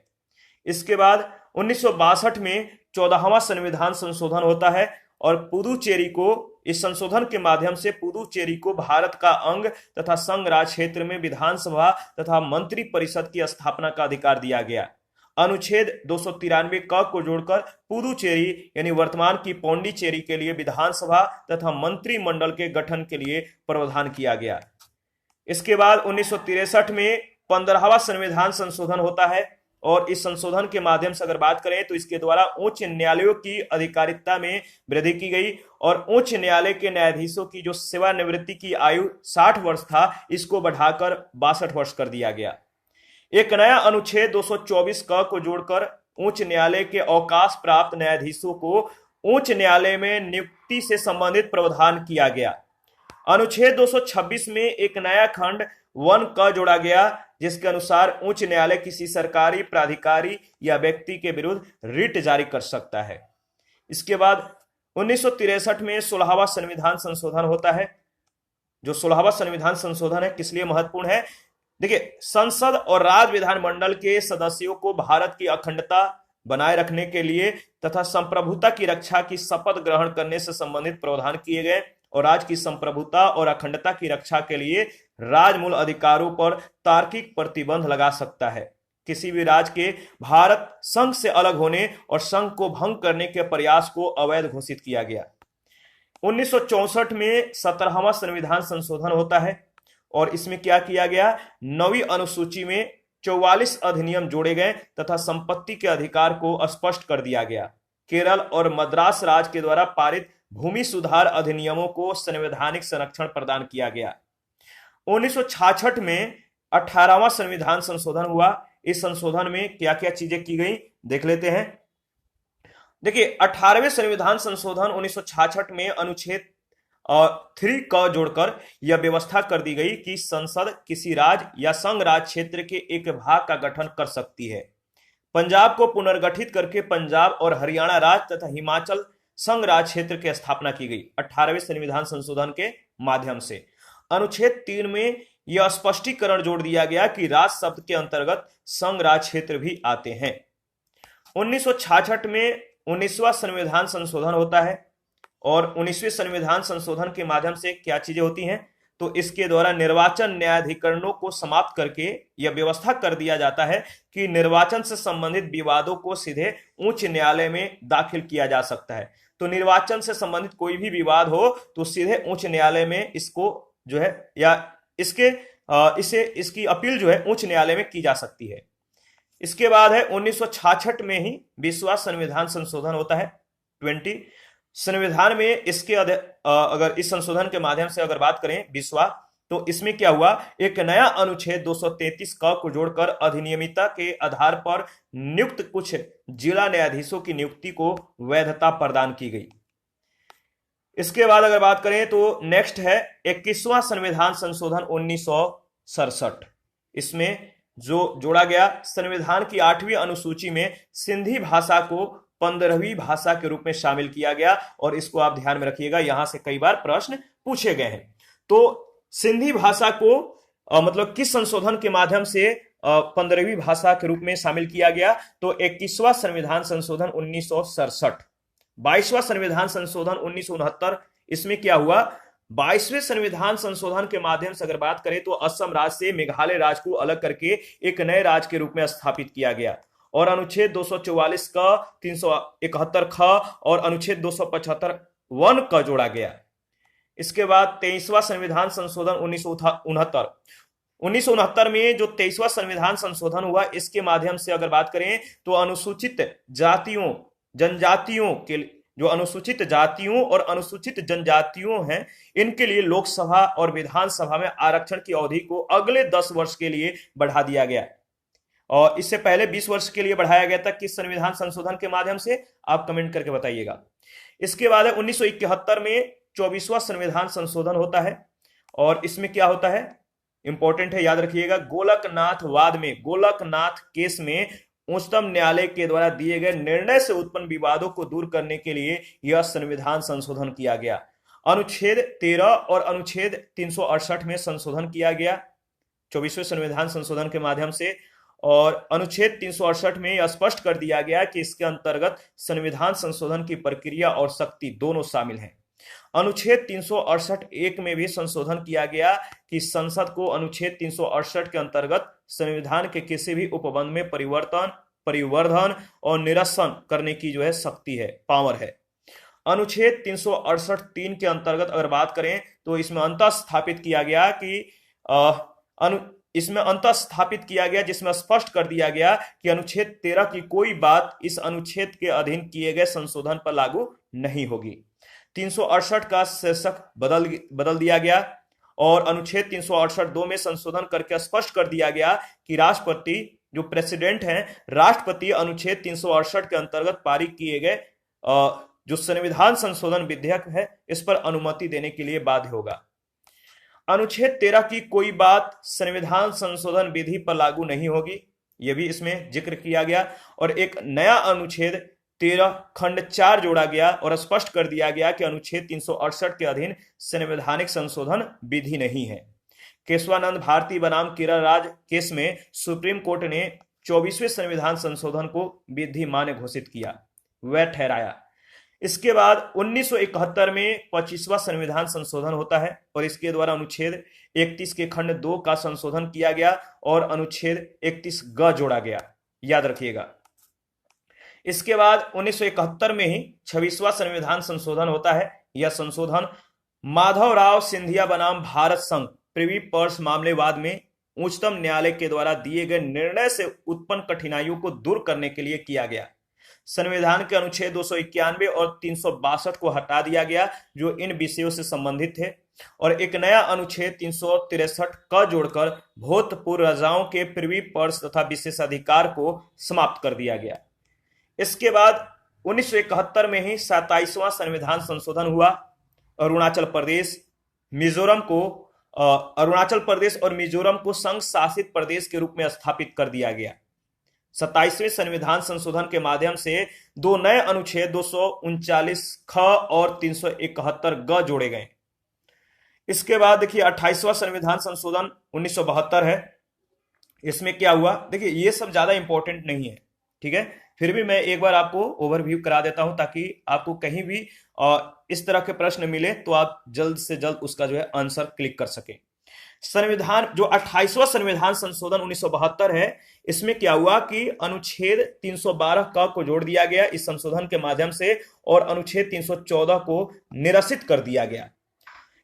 इसके बाद 1962 में 14वां संविधान संशोधन होता है और पुदुचेरी को, इस संशोधन के माध्यम से पुदुचेरी को भारत का अंग तथा संघ राज्य क्षेत्र में विधानसभा तथा मंत्री परिषद की स्थापना का अधिकार दिया गया। अनुच्छेद 293 क को जोड़कर पुदुचेरी यानी वर्तमान की पौंडीचेरी के लिए विधानसभा तथा मंत्रिमंडल के गठन के लिए प्रावधान किया गया। इसके बाद 1963 में 15वां संविधान संशोधन होता है और इस संशोधन के माध्यम से अगर बात करें तो इसके द्वारा उच्च न्यायालयों की अधिकारिता में वृद्धि की गई और उच्च न्यायालय के न्यायाधीशों की जो सेवानिवृत्ति की आयु 60 वर्ष था, इसको बढ़ाकर 62 वर्ष कर दिया गया। एक नया अनुच्छेद 224 क को जोड़कर उच्च न्यायालय के अवकाश प्राप्त न्यायाधीशों को उच्च न्यायालय में नियुक्ति से संबंधित प्रावधान किया गया। अनुच्छेद 226 में एक नया खंड 1 क जोड़ा गया जिसके अनुसार उच्च न्यायालय किसी सरकारी प्राधिकारी या व्यक्ति के विरुद्ध रिट जारी कर सकता है। इसके बाद 1963 में 16वां संविधान संशोधन होता है। जो 16वां संविधान संशोधन है किस लिए महत्वपूर्ण है? देखिए, संसद और राज्य विधानमंडल के सदस्यों को भारत की अखंडता बनाए रखने के लिए तथा संप्रभुता की रक्षा की शपथ ग्रहण करने से संबंधित प्रावधान किए गए और राज्य की संप्रभुता और अखंडता की रक्षा के लिए राज्य मूल अधिकारों पर तार्किक प्रतिबंध लगा सकता है। किसी भी राज्य के भारत संघ से अलग होने और संघ को भंग करने के प्रयास को अवैध घोषित किया गया। 1964 में 17वां संविधान संशोधन होता है और इसमें क्या किया गया? 9वीं अनुसूची में 44 अधिनियम जोड़े गए तथा संपत्ति के अधिकार को स्पष्ट कर दिया गया। केरल और मद्रास राज्य के द्वारा पारित भूमि सुधार अधिनियमों को संवैधानिक संरक्षण प्रदान किया गया। 1966 में 18वां संविधान संशोधन हुआ। इस संशोधन में क्या क्या चीजें की गई देख लेते हैं। देखिए, 18वें संविधान संशोधन 1966 में अनुच्छेद 3 का जोड़कर यह व्यवस्था कर दी गई कि संसद किसी राज्य या संघ राज्य क्षेत्र के एक भाग का गठन कर सकती है। पंजाब को पुनर्गठित करके पंजाब और हरियाणा राज्य तथा हिमाचल संघ राज्य क्षेत्र की स्थापना की गई 18वें संविधान संशोधन के माध्यम से। अनुच्छेद 3 में यह स्पष्टीकरण जोड़ दिया गया कि राज्य शब्द के अंतर्गत संघ राज्य क्षेत्र भी आते हैं। 1966 में 19वां संविधान संशोधन होता है और 19वें संविधान संशोधन के माध्यम से क्या चीजें होती हैं, तो इसके द्वारा निर्वाचन न्यायाधिकरणों को समाप्त करके यह व्यवस्था कर दिया जाता है कि निर्वाचन से संबंधित विवादों को सीधे उच्च न्यायालय में दाखिल किया जा सकता है। तो निर्वाचन से संबंधित कोई भी विवाद हो तो सीधे उच्च न्यायालय में इसको जो है या इसकी अपील जो है उच्च न्यायालय में की जा सकती है। इसके बाद है 1966 में ही 20वां संविधान संशोधन होता है 20। संविधान में इसके अगर इस संशोधन के माध्यम से अगर बात करें 20वां, तो इसमें क्या हुआ, एक नया अनुच्छेद 233 क को जोड़कर अधिनियमितता के आधार पर नियुक्त कुछ जिला न्यायाधीशों की नियुक्ति को वैधता प्रदान की गई। इसके बाद अगर बात करें तो नेक्स्ट है 21वां संविधान संशोधन 1967। इसमें जो जोड़ा गया, संविधान की 8वीं अनुसूची में सिंधी भाषा को 15वीं भाषा के रूप में शामिल किया गया और इसको आप ध्यान में रखिएगा, यहां से कई बार प्रश्न पूछे गए हैं। तो सिंधी भाषा को मतलब किस संशोधन के माध्यम से 15वीं भाषा के रूप में शामिल किया गया, तो 21वां संविधान संशोधन 1967। 22वां संविधान संशोधन 1969, इसमें क्या हुआ, 22वें संविधान संशोधन के माध्यम से अगर बात करें तो असम राज्य से मेघालय राज्य को अलग करके एक नए राज्य के रूप में स्थापित किया गया और अनुच्छेद 244 का 371 ख और अनुच्छेद 275 वन का जोड़ा गया। इसके बाद 23वां संविधान संशोधन 1969 में जो 23वां संविधान संशोधन हुआ, इसके माध्यम से अगर बात करें तो अनुसूचित जातियों जनजातियों के जो अनुसूचित जातियों और अनुसूचित जनजातियों हैं, इनके लिए लोकसभा और विधानसभा में आरक्षण की अवधि को अगले 10 वर्ष के लिए बढ़ा दिया गया और इससे पहले 20 वर्ष के लिए बढ़ाया गया था। किस संविधान संशोधन के माध्यम से, आप कमेंट करके बताइएगा। इसके बाद 1971 में 24वां संविधान संशोधन होता है और इसमें क्या होता है, इंपॉर्टेंट है, याद रखिएगा। गोलकनाथ वाद में, गोलकनाथ केस में उच्चतम न्यायालय के द्वारा दिए गए निर्णय से उत्पन्न विवादों को दूर करने के लिए यह संविधान संशोधन किया गया। अनुच्छेद 13 और अनुच्छेद 368 में संशोधन किया गया 24वें संविधान संशोधन के माध्यम से और अनुच्छेद 368 में यह स्पष्ट कर दिया गया कि इसके अंतर्गत संविधान संशोधन की प्रक्रिया और शक्ति दोनों शामिल हैं। अनुच्छेद 368(1) में भी संशोधन किया गया कि संसद को अनुच्छेद 368 के अंतर्गत संविधान के किसी भी उपबंध में परिवर्धन और निरसन करने की जो है शक्ति है, पावर है। अनुच्छेद 368(3) के अंतर्गत अगर बात करें तो इसमें अंतः स्थापित किया गया जिसमें स्पष्ट कर दिया गया कि अनुच्छेद 13 की कोई बात इस अनुच्छेद के अधीन किए गए संशोधन पर लागू नहीं होगी। 368 का शीर्षक बदल दिया गया और अनुच्छेद 368(2) में संशोधन करके स्पष्ट कर दिया गया कि राष्ट्रपति जो प्रेसिडेंट हैं, राष्ट्रपति अनुच्छेद 368 के अंतर्गत पारित किए गए जो संविधान संशोधन विधेयक है, इस पर अनुमति देने के लिए बाध्य होगा। अनुच्छेद 13 की कोई बात संविधान संशोधन विधि पर लागू नहीं होगी, यह भी इसमें जिक्र किया गया और एक नया अनुच्छेद 13 खंड 4 जोड़ा गया और स्पष्ट कर दिया गया कि अनुच्छेद 368 के अधीन संवैधानिक संशोधन विधि नहीं है। केशवानंद भारती बनाम केरल राज्य केस में सुप्रीम कोर्ट ने 24वें संविधान संशोधन को विधि मान्य घोषित किया, वह ठहराया। इसके बाद 1971 में 25वां संविधान संशोधन होता है और इसके द्वारा अनुच्छेद 31 के खंड 2 का संशोधन किया गया और अनुच्छेद 31 ग जोड़ा गया, याद रखिएगा। इसके बाद 1971 में ही 26वां संविधान संशोधन होता है। यह संशोधन माधवराव सिंधिया बनाम भारत संघ प्रिवी पर्स मामले वाद में उच्चतम न्यायालय के द्वारा दिए गए निर्णय से उत्पन्न कठिनाइयों को दूर करने के लिए किया गया। संविधान के अनुच्छेद 291 और 362 को हटा दिया गया जो इन विषयों से संबंधित थे और एक नया अनुच्छेद 363 का जोड़कर भूतपूर्व राजाओं के प्रिवी पर्स तथा विशेषाधिकार को समाप्त कर दिया गया। इसके बाद 1971 में ही 27वां संविधान संशोधन हुआ। अरुणाचल प्रदेश और मिजोरम को संघ शासित प्रदेश के रूप में स्थापित कर दिया गया। 27वें संविधान संशोधन के माध्यम से दो नए अनुच्छेद 239 ख और 371 ग जोड़े गए। इसके बाद देखिए 28वां संविधान संशोधन 1972 है। इसमें क्या हुआ, देखिए ये सब ज्यादा इंपॉर्टेंट नहीं है, ठीक है, फिर भी मैं एक बार आपको ओवरव्यू करा देता हूं ताकि आपको कहीं भी इस तरह के प्रश्न मिले तो आप जल्द से जल्द उसका जो है आंसर क्लिक कर सके। संविधान जो 28वां संविधान संशोधन 1972 है, इसमें क्या हुआ कि अनुच्छेद 312 क को जोड़ दिया गया इस संशोधन के माध्यम से और अनुच्छेद 314 को निरसित कर दिया गया।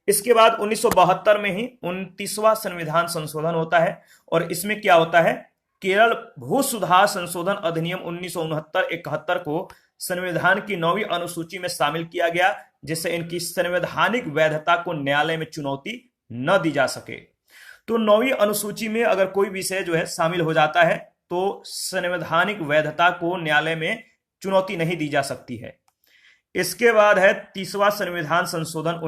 इसके बाद 1972 में ही 29वां संविधान संशोधन होता है और इसमें क्या होता है, केरल भू सुधार संशोधन अधिनियम 1969-71 को संविधान की 9वीं अनुसूची में शामिल किया गया जिससे इनकी संवैधानिक वैधता को न्यायालय में चुनौती न दी जा सके। तो 9वीं अनुसूची में अगर कोई विषय जो है शामिल हो जाता है तो संवैधानिक वैधता को न्यायालय में चुनौती नहीं दी जा सकती है। इसके बाद है 30वां संविधान संशोधन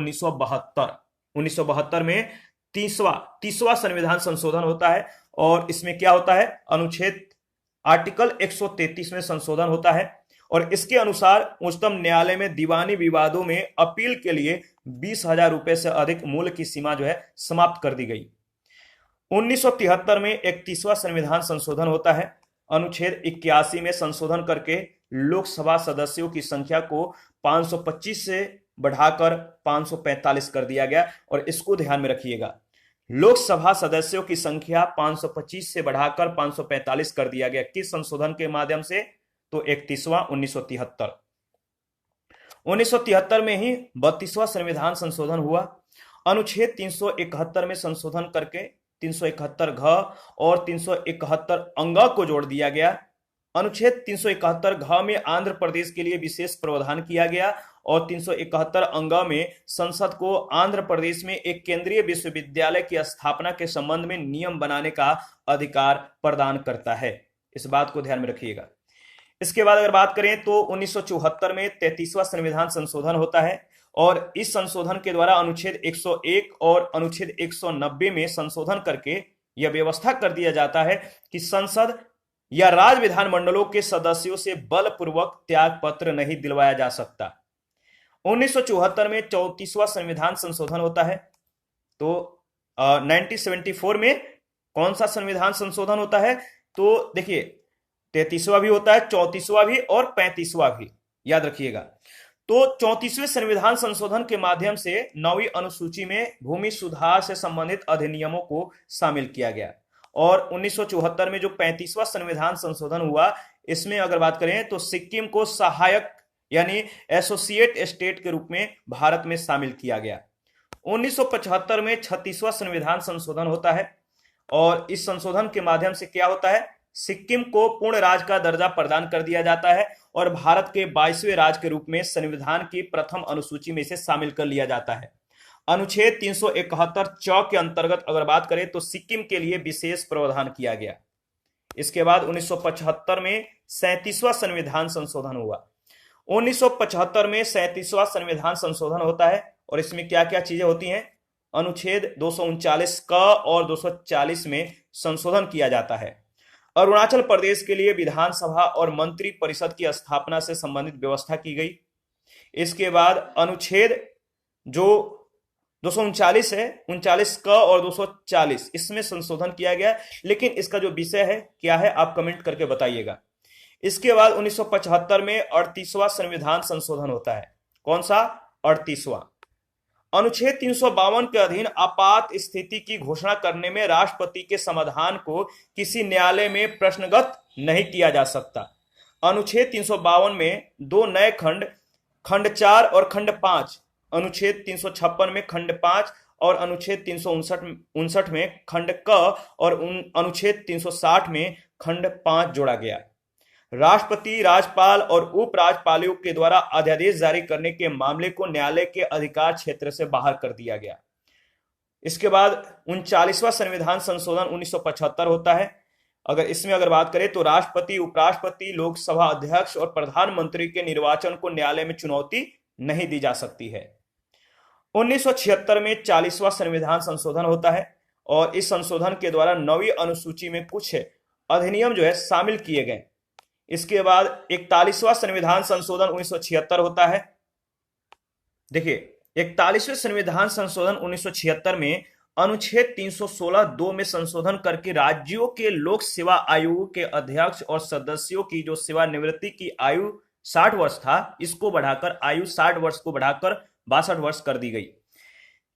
1972 में 30वां संविधान संशोधन होता है और इसमें क्या होता है, अनुच्छेद आर्टिकल 133 में संशोधन होता है और इसके अनुसार उच्चतम न्यायालय में दीवानी विवादों में अपील के लिए 20,000 रुपए से अधिक मूल्य की सीमा जो है समाप्त कर दी गई। 1973 में 31वां संविधान संशोधन होता है। अनुच्छेद 81 में संशोधन करके लोकसभा सदस्यों की संख्या को 525 से बढ़ाकर 545 कर दिया गया और इसको ध्यान में रखिएगा, लोकसभा सदस्यों की संख्या 525 से बढ़ाकर 545 कर दिया गया। किस संशोधन के माध्यम से, तो 31वां 1973 में ही 32वां संविधान संशोधन हुआ। अनुच्छेद 371 में संशोधन करके 371 घ और 371 अंग को जोड़ दिया गया। अनुच्छेद 371 घ में आंध्र प्रदेश के लिए विशेष प्रावधान किया गया और 371 अंग में संसद को आंध्र प्रदेश में एक केंद्रीय विश्वविद्यालय की स्थापना के संबंध में नियम बनाने का अधिकार प्रदान करता है। इस बात को ध्यान में रखिएगा। इसके बाद अगर बात करें तो 1974 में 33वां संविधान संशोधन होता है और इस संशोधन के द्वारा अनुच्छेद 101 और अनुच्छेद 190 में संशोधन करके यह व्यवस्था कर दिया जाता है कि संसद या राज्य विधानमंडलों के सदस्यों से बलपूर्वक त्याग पत्र नहीं दिलवाया जा सकता। 1974 में 34वां संविधान संशोधन होता है। तो 1974 में कौन सा संविधान संशोधन होता है, तो देखिए 33वां भी होता है, 34वां भी और 35वां भी, याद रखिएगा। तो 34वें संविधान संशोधन के माध्यम से 9वीं अनुसूची में भूमि सुधार से संबंधित अधिनियमों को शामिल किया गया और 1974 में जो 35वां संविधान संशोधन हुआ, इसमें अगर बात करें तो सिक्किम को सहायक यानी एसोसिएट स्टेट के रूप में भारत में शामिल किया गया। 1975 में 36वां संविधान संशोधन होता है और इस संशोधन के माध्यम से क्या होता है, सिक्किम को पूर्ण राज्य का दर्जा प्रदान कर दिया जाता है और भारत के 22वें राज्य के रूप में संविधान की प्रथम अनुसूची में इसे शामिल कर लिया जाता है। अनुच्छेद 371 च के अंतर्गत अगर बात करें तो सिक्किम के लिए विशेष प्रावधान किया गया। इसके बाद 1975 में 37वां संविधान संशोधन हुआ। 1975 में 37वां संविधान संशोधन होता है और इसमें क्या क्या चीजें होती हैं, अनुच्छेद 239 क और 240 में संशोधन किया जाता है। अरुणाचल प्रदेश के लिए विधानसभा और मंत्री परिषद की स्थापना से संबंधित व्यवस्था की गई। इसके बाद अनुच्छेद जो 239 है, 39 क और 240, इसमें संशोधन किया गया, लेकिन इसका जो विषय है क्या है आप कमेंट करके बताइएगा। इसके बाद 1975 में 38वां संविधान संशोधन होता है। कौन सा, 38वां। अनुच्छेद 352 के अधीन आपात स्थिति की घोषणा करने में राष्ट्रपति के समाधान को किसी न्यायालय में प्रश्नगत नहीं किया जा सकता। अनुच्छेद 352 में दो नए खंड 4 और खंड 5, अनुच्छेद 356 में खंड 5 और अनुच्छेद 359 में खंड क और अनुच्छेद 360 में खंड 5 जोड़ा गया। राष्ट्रपति, राज्यपाल और उपराज्यपालों के द्वारा अध्यादेश जारी करने के मामले को न्यायालय के अधिकार क्षेत्र से बाहर कर दिया गया। इसके बाद 39वां संविधान संशोधन 1975 होता है। अगर बात करें तो राष्ट्रपति, उपराष्ट्रपति, लोकसभा अध्यक्ष और प्रधानमंत्री के निर्वाचन को न्यायालय में चुनौती नहीं दी जा सकती है। 1976 में 40वां संविधान संशोधन होता है और इस संशोधन के द्वारा 9वीं अनुसूची में कुछ अधिनियम जो है शामिल किए गए। इसके बाद 41वां संविधान संशोधन 1976 होता है। देखिए, 41वें संविधान संशोधन 1976 में अनुच्छेद 316(2) में संशोधन करके राज्यों के लोक सेवा आयोग के अध्यक्ष और सदस्यों की जो सेवानिवृत्ति की आयु 60 वर्ष था, इसको बढ़ाकर आयु 60 वर्ष को बढ़ाकर 62 वर्ष कर दी गई।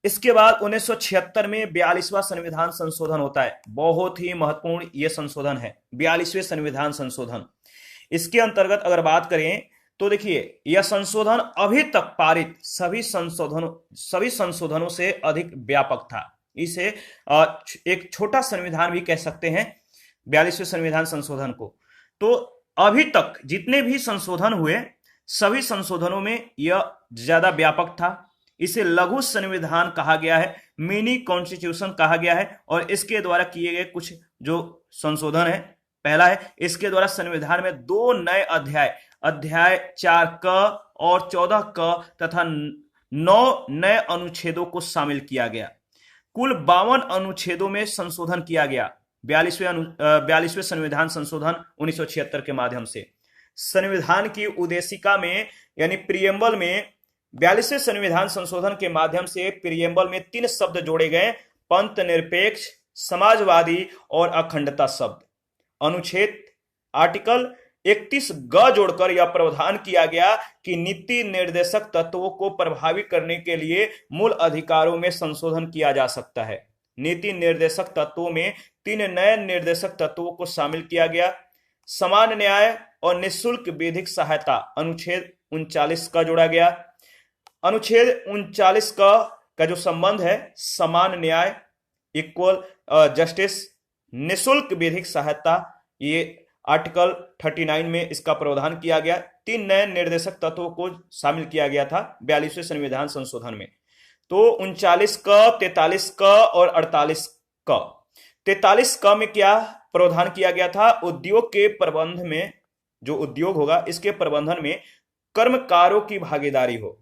इसके बाद 1976 में 42वां संविधान संशोधन होता है। बहुत ही महत्वपूर्ण यह संशोधन है, 42वें संविधान संशोधन। इसके अंतर्गत अगर बात करें तो देखिए, यह संशोधन अभी तक पारित सभी संशोधनों से अधिक व्यापक था। इसे एक छोटा संविधान भी कह सकते हैं 42वें संविधान संशोधन को। तो अभी तक जितने भी संशोधन हुए, सभी संशोधनों में यह ज्यादा व्यापक था। इसे लघु संविधान कहा गया है, मिनी कॉन्स्टिट्यूशन कहा गया है। और इसके द्वारा किए गए कुछ जो संशोधन है, पहला है, इसके द्वारा संविधान में 2 नए अध्याय 4 क और 14 क तथा 9 नए अनुच्छेदों को शामिल किया गया। कुल 52 अनुच्छेदों में संशोधन किया गया 42वें संविधान संशोधन 1976 के माध्यम से। संविधान की उद्देशिका में यानी प्रियम्बल में 42वें संविधान संशोधन के माध्यम से प्रियम्बल में 3 शब्द जोड़े गए, पंथ निरपेक्ष, समाजवादी और अखंडता शब्द। अनुच्छेद आर्टिकल 31 ग जोड़कर यह प्रावधान किया गया कि नीति निर्देशक तत्वों को प्रभावी करने के लिए मूल अधिकारों में संशोधन किया जा सकता है। नीति निर्देशक तत्वों में 3 नए निर्देशक तत्वों को शामिल किया गया। समान न्याय और निःशुल्क विधिक सहायता अनुच्छेद 39 का जोड़ा गया। अनुच्छेद 39 का जो संबंध है, समान न्याय, इक्वल जस्टिस, निःशुल्क विधिक सहायता, ये आर्टिकल 39 में इसका प्रावधान किया गया। 3 नए निर्देशक तत्वों को शामिल किया गया था 42वें संविधान संशोधन में। तो 39 क, 43 क और 48 क। 43 क में क्या प्रावधान किया गया था? उद्योग के प्रबंध में, जो उद्योग होगा इसके प्रबंधन में कर्मकारों की भागीदारी हो।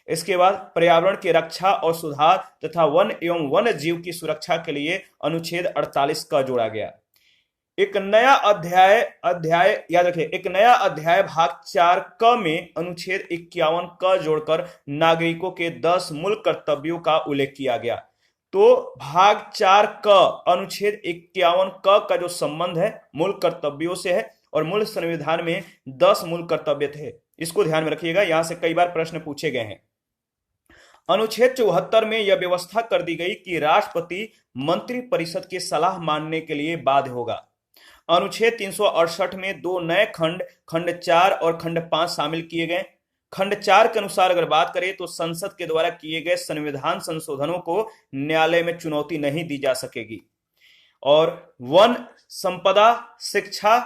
इसके बाद पर्यावरण की रक्षा और सुधार तथा वन एवं वन्य जीव की सुरक्षा के लिए अनुच्छेद 48 का जोड़ा गया। एक नया अध्याय याद रखिए, एक नया अध्याय भाग 4 क में अनुच्छेद 51 क जोड़कर नागरिकों के 10 मूल कर्तव्यों का उल्लेख किया गया। तो भाग 4 क अनुच्छेद 51 क का जो संबंध है मूल कर्तव्यों से है और मूल संविधान में 10 मूल कर्तव्य थे। इसको ध्यान में रखिएगा, यहां से कई बार प्रश्न पूछे गए हैं। अनुच्छेद 74 में यह व्यवस्था कर दी गई कि राष्ट्रपति मंत्री परिषद की सलाह मानने के लिए बाध्य होगा। अनुच्छेद 368 में 2 नए खंड 4 और खंड 5 शामिल किए गए। खंड 4 के अनुसार अगर बात करें तो संसद के द्वारा किए गए संविधान संशोधनों को न्यायालय में चुनौती नहीं दी जा सकेगी। और वन संपदा, शिक्षा,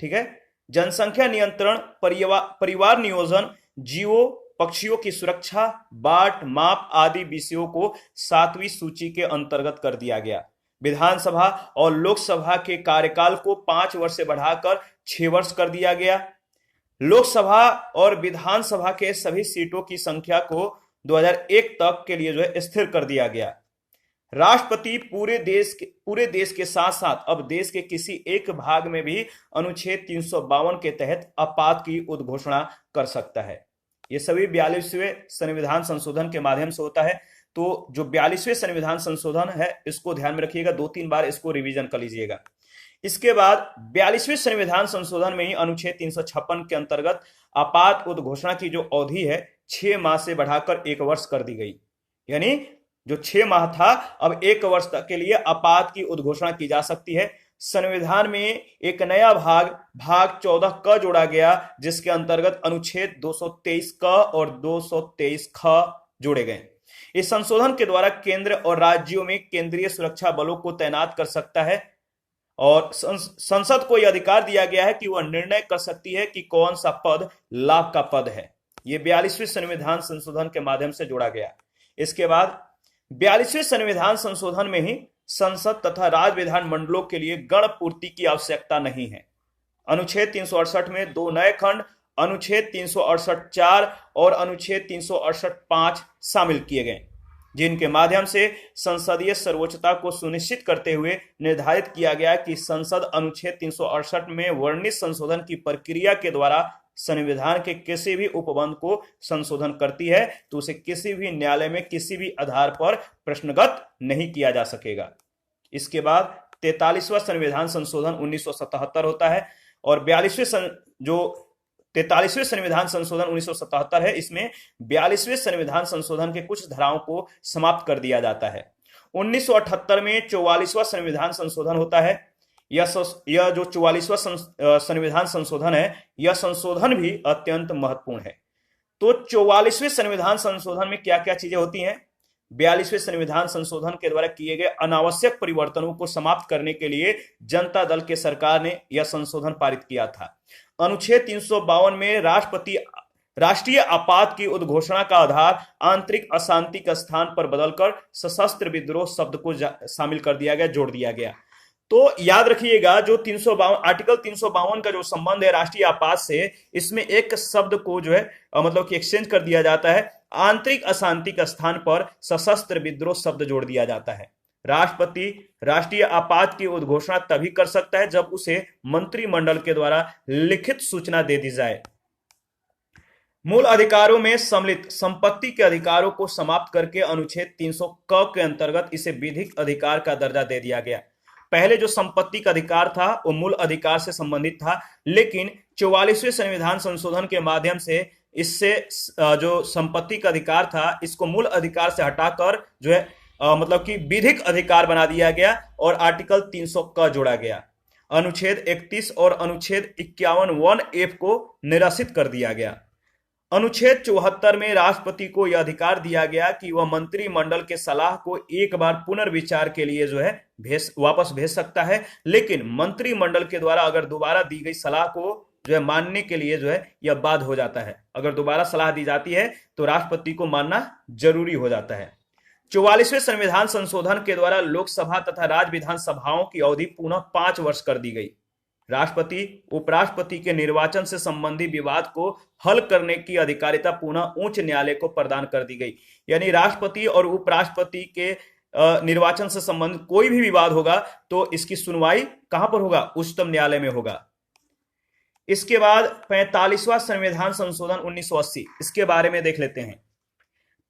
ठीक है, जनसंख्या नियंत्रण, परिवार नियोजन, जीवों पक्षियों की सुरक्षा, बाट माप आदि विषयों को 7वीं सूची के अंतर्गत कर दिया गया। विधानसभा और लोकसभा के कार्यकाल को 5 वर्ष से बढ़ाकर 6 वर्ष कर दिया गया। लोकसभा और विधानसभा के सभी सीटों की संख्या को 2001 तक के लिए जो है स्थिर कर दिया गया। राष्ट्रपति पूरे देश के साथ साथ अब देश के किसी एक भाग में भी अनुच्छेद 352 के तहत आपात की उद्घोषणा कर सकता है। ये सभी 42वें संविधान संशोधन के माध्यम से होता है। तो जो 42वें संविधान संशोधन है इसको ध्यान में रखिएगा, 2-3 बार इसको रिवीजन कर लीजिएगा। इसके बाद 42वें संविधान संशोधन में ही अनुच्छेद 356 के अंतर्गत आपात उद्घोषणा की जो अवधि है 6 माह से बढ़ाकर 1 वर्ष कर दी गई। यानी जो 6 माह था अब 1 वर्ष तक के लिए आपात की उद्घोषणा की जा सकती है। संविधान में एक नया भाग 14 क जोड़ा गया, जिसके अंतर्गत अनुच्छेद 223 क और 223 ख जोड़े गए। इस संशोधन के द्वारा केंद्र और राज्यों में केंद्रीय सुरक्षा बलों को तैनात कर सकता है और संसद को यह अधिकार दिया गया है कि वह निर्णय कर सकती है कि कौन सा पद लाभ का पद है। यह 42वें संविधान संशोधन के माध्यम से जोड़ा गया। इसके बाद 42वें संविधान संशोधन में ही संसद तथा राज्य विधान मंडलों के लिए गण पूर्ति की आवश्यकता नहीं है। अनुच्छेद 368 में 2 नए खंड अनुच्छेद 368(4) और अनुच्छेद 368(5) शामिल किए गए, जिनके माध्यम से संसदीय सर्वोच्चता को सुनिश्चित करते हुए निर्धारित किया गया कि संसद अनुच्छेद 368 में वर्णित संशोधन की प्रक्रिया के द्वारा संविधान के किसी भी उपबंध को संशोधन करती है तो उसे किसी भी न्यायालय में किसी भी आधार पर प्रश्नगत नहीं किया जा सकेगा। इसके बाद 43वां संविधान संशोधन 1977 होता है और 43वें संविधान संशोधन 1977 है, इसमें 42वें संविधान संशोधन के कुछ धाराओं को समाप्त कर दिया जाता है। 1978 में 44वां संविधान संशोधन होता है। यह जो 44वां संविधान संशोधन है, यह संशोधन भी अत्यंत महत्वपूर्ण है। तो 44वें संविधान संशोधन में क्या क्या चीजें होती हैं? 42वें संविधान संशोधन के द्वारा किए गए अनावश्यक परिवर्तनों को समाप्त करने के लिए जनता दल के सरकार ने यह संशोधन पारित किया था। अनुच्छेद 352 में राष्ट्रीय आपात की उद्घोषणा का आधार आंतरिक अशांति का स्थान पर बदलकर सशस्त्र विद्रोह शब्द को शामिल कर दिया गया, जोड़ दिया गया। तो याद रखिएगा, जो 352 आर्टिकल 352 का जो संबंध है राष्ट्रीय आपात से, इसमें एक शब्द को जो है मतलब कि एक्सचेंज कर दिया जाता है, आंतरिक अशांति का स्थान पर सशस्त्र विद्रोह शब्द जोड़ दिया जाता है। राष्ट्रपति राष्ट्रीय आपात की उद्घोषणा तभी कर सकता है जब उसे मंत्रिमंडल के द्वारा लिखित सूचना दे दी जाए। मूल अधिकारों में सम्मिलित संपत्ति के अधिकारों को समाप्त करके अनुच्छेद 300 क के अंतर्गत इसे विधिक अधिकार का दर्जा दे दिया गया। पहले जो संपत्ति का अधिकार था वो मूल अधिकार से संबंधित था, लेकिन 44वें संविधान संशोधन के माध्यम से इससे जो संपत्ति का अधिकार था इसको मूल अधिकार से हटाकर जो है मतलब कि विधिक अधिकार बना दिया गया और आर्टिकल 300 का जोड़ा गया। अनुच्छेद 31 और अनुच्छेद 51(1)(f) को निरसित कर दिया गया। अनुच्छेद 74 में राष्ट्रपति को यह अधिकार दिया गया कि वह मंत्रिमंडल के सलाह को एक बार पुनर्विचार के लिए जो है वापस भेज सकता है, लेकिन मंत्रिमंडल के द्वारा अगर दोबारा दी गई सलाह को जो है मानने के लिए जो है यह बाध्य हो जाता है। अगर दोबारा सलाह दी जाती है तो राष्ट्रपति को मानना जरूरी हो जाता है। 44वें संविधान संशोधन के द्वारा लोकसभा तथा राज्य विधानसभाओं की अवधि पुनः 5 वर्ष कर दी गई। राष्ट्रपति उपराष्ट्रपति के निर्वाचन से संबंधी विवाद को हल करने की अधिकारिता पुनः उच्च न्यायालय को प्रदान कर दी गई। यानी राष्ट्रपति और उपराष्ट्रपति के निर्वाचन से संबंधित कोई भी विवाद होगा तो इसकी सुनवाई कहां पर होगा? उच्चतम न्यायालय में होगा। इसके बाद 45वां संविधान संशोधन 1980, इसके बारे में देख लेते हैं।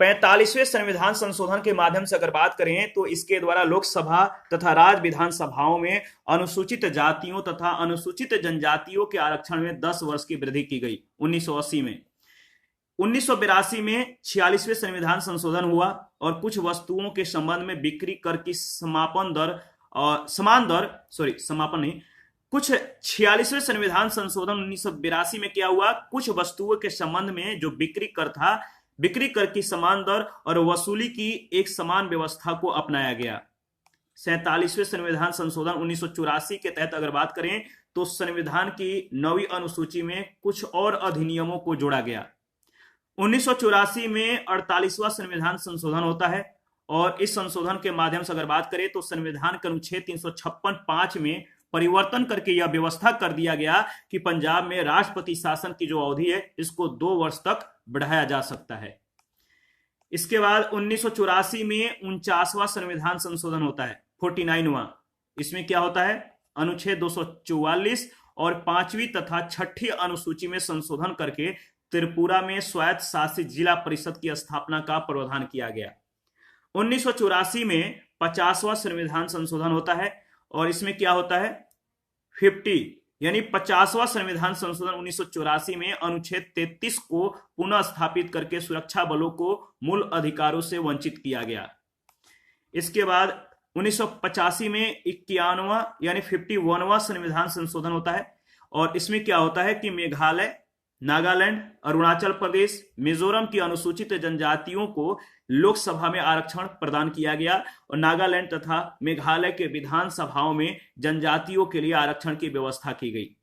45वें संविधान संशोधन के माध्यम से अगर बात करें तो इसके द्वारा लोकसभा तथा राज्य विधानसभाओं में अनुसूचित जातियों तथा अनुसूचित जनजातियों के आरक्षण में 10 वर्ष की वृद्धि की गई 1980 में। 1982 में 46वें संविधान संशोधन हुआ और कुछ वस्तुओं के संबंध में बिक्री कर की कुछ 46वें संविधान संशोधन 1982 में क्या हुआ? कुछ वस्तुओं के संबंध में जो बिक्री कर था, बिक्री कर की समान दर और वसूली की एक समान व्यवस्था को अपनाया गया। 47वें संविधान संशोधन 1984 के तहत अगर बात करें तो संविधान की 9वीं अनुसूची में कुछ और अधिनियमों को जोड़ा गया। 1984 में 48वां संविधान संशोधन होता है और इस संशोधन के माध्यम से अगर बात करें तो संविधान के अनुच्छेद 356(5) में परिवर्तन करके यह व्यवस्था कर दिया गया कि पंजाब में राष्ट्रपति शासन की जो अवधि है इसको 2 वर्ष तक बढ़ाया जा सकता है। इसके बाद 1984 में 49वां संविधान संशोधन होता है, 49वां। इसमें क्या होता है? अनुच्छेद 244 और 5वीं तथा 6ठी अनुसूची में संशोधन करके त्रिपुरा में स्वायत्त शासित जिला परिषद की स्थापना का प्रावधान किया गया। 1984 में 50वां संविधान संशोधन होता है और इसमें क्या होता है? 50 यानी 50वां संविधान संशोधन 1984 में अनुच्छेद 33 को पुनः स्थापित करके सुरक्षा बलों को मूल अधिकारों से वंचित किया गया। इसके बाद 1985 में 51वां यानी 51वां संविधान संशोधन होता है और इसमें क्या होता है कि मेघालय नागालैंड, अरुणाचल प्रदेश, मिजोरम की अनुसूचित जनजातियों को लोकसभा में आरक्षण प्रदान किया गया और नागालैंड तथा मेघालय के विधानसभाओं में जनजातियों के लिए आरक्षण की व्यवस्था की गई।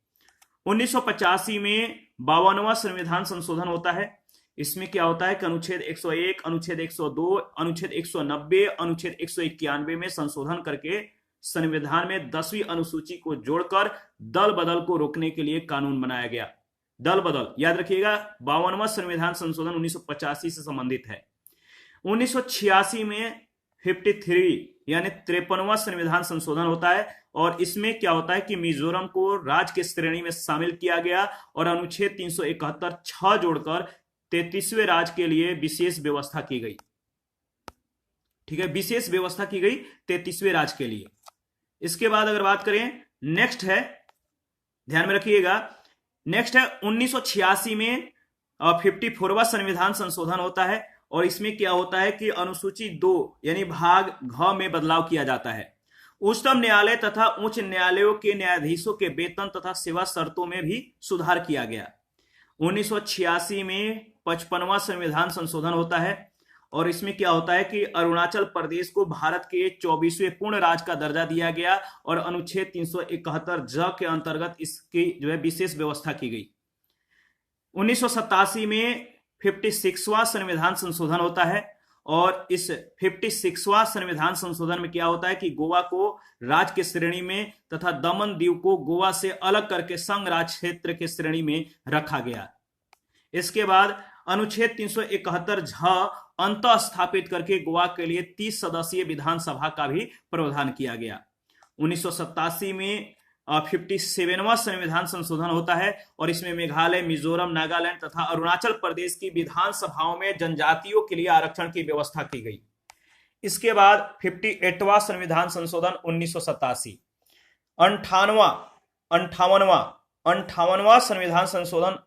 1985 में 52वां संविधान संशोधन होता है। इसमें क्या होता है कि अनुच्छेद 101, अनुच्छेद 102, अनुच्छेद 190, अनुच्छेद 191 में संशोधन करके संविधान में 10वीं अनुसूची को जोड़कर दल बदल को रोकने के लिए कानून बनाया गया। दल बदल याद रखिएगा, 52वां संविधान संशोधन 1985 से संबंधित है। 1986 में 53 यानी 53वां संविधान संशोधन होता है और इसमें क्या होता है कि मिजोरम को राज्य की श्रेणी में शामिल किया गया और अनुच्छेद 371 6 जोड़कर 33वें राज्य के लिए विशेष व्यवस्था की गई। ठीक है, विशेष व्यवस्था की गई 33वें राज्य के लिए। इसके बाद अगर बात करें, नेक्स्ट है, ध्यान में रखिएगा, नेक्स्ट है 1986 में 54वां संविधान संशोधन होता है और इसमें क्या होता है कि अनुसूची 2 यानी भाग घ में बदलाव किया जाता है। उच्चतम न्यायालय तथा उच्च न्यायालयों के न्यायाधीशों के वेतन तथा सेवा शर्तों में भी सुधार किया गया। 1986 में 55वां संविधान संशोधन होता है और इसमें क्या होता है कि अरुणाचल प्रदेश को भारत के 24वें पूर्ण राज्य का दर्जा दिया गया और अनुच्छेद 371 ज के अंतर्गत इसकी जो है विशेष व्यवस्था की गई। 1987 में 56वां संविधान संशोधन होता है और इस 56वां संविधान संशोधन में क्या होता है कि गोवा को राज्य के श्रेणी में तथा दमन दीव को गोवा से अलग करके संघ राज्य क्षेत्र के श्रेणी में रखा गया। इसके बाद अनुच्छेद 371 झ अंतः स्थापित करके गोवा के लिए 30 सदस्यीय विधानसभा का भी प्रावधान किया गया। 1987 में 57वां संविधान संशोधन होता है और इसमें मेघालय, मिजोरम, नागालैंड तथा अरुणाचल प्रदेश की विधानसभाओं में जनजातियों के लिए आरक्षण की व्यवस्था की गई। इसके बाद 58वां संविधान संशोधन 1987, 58वां संविधान संशोधन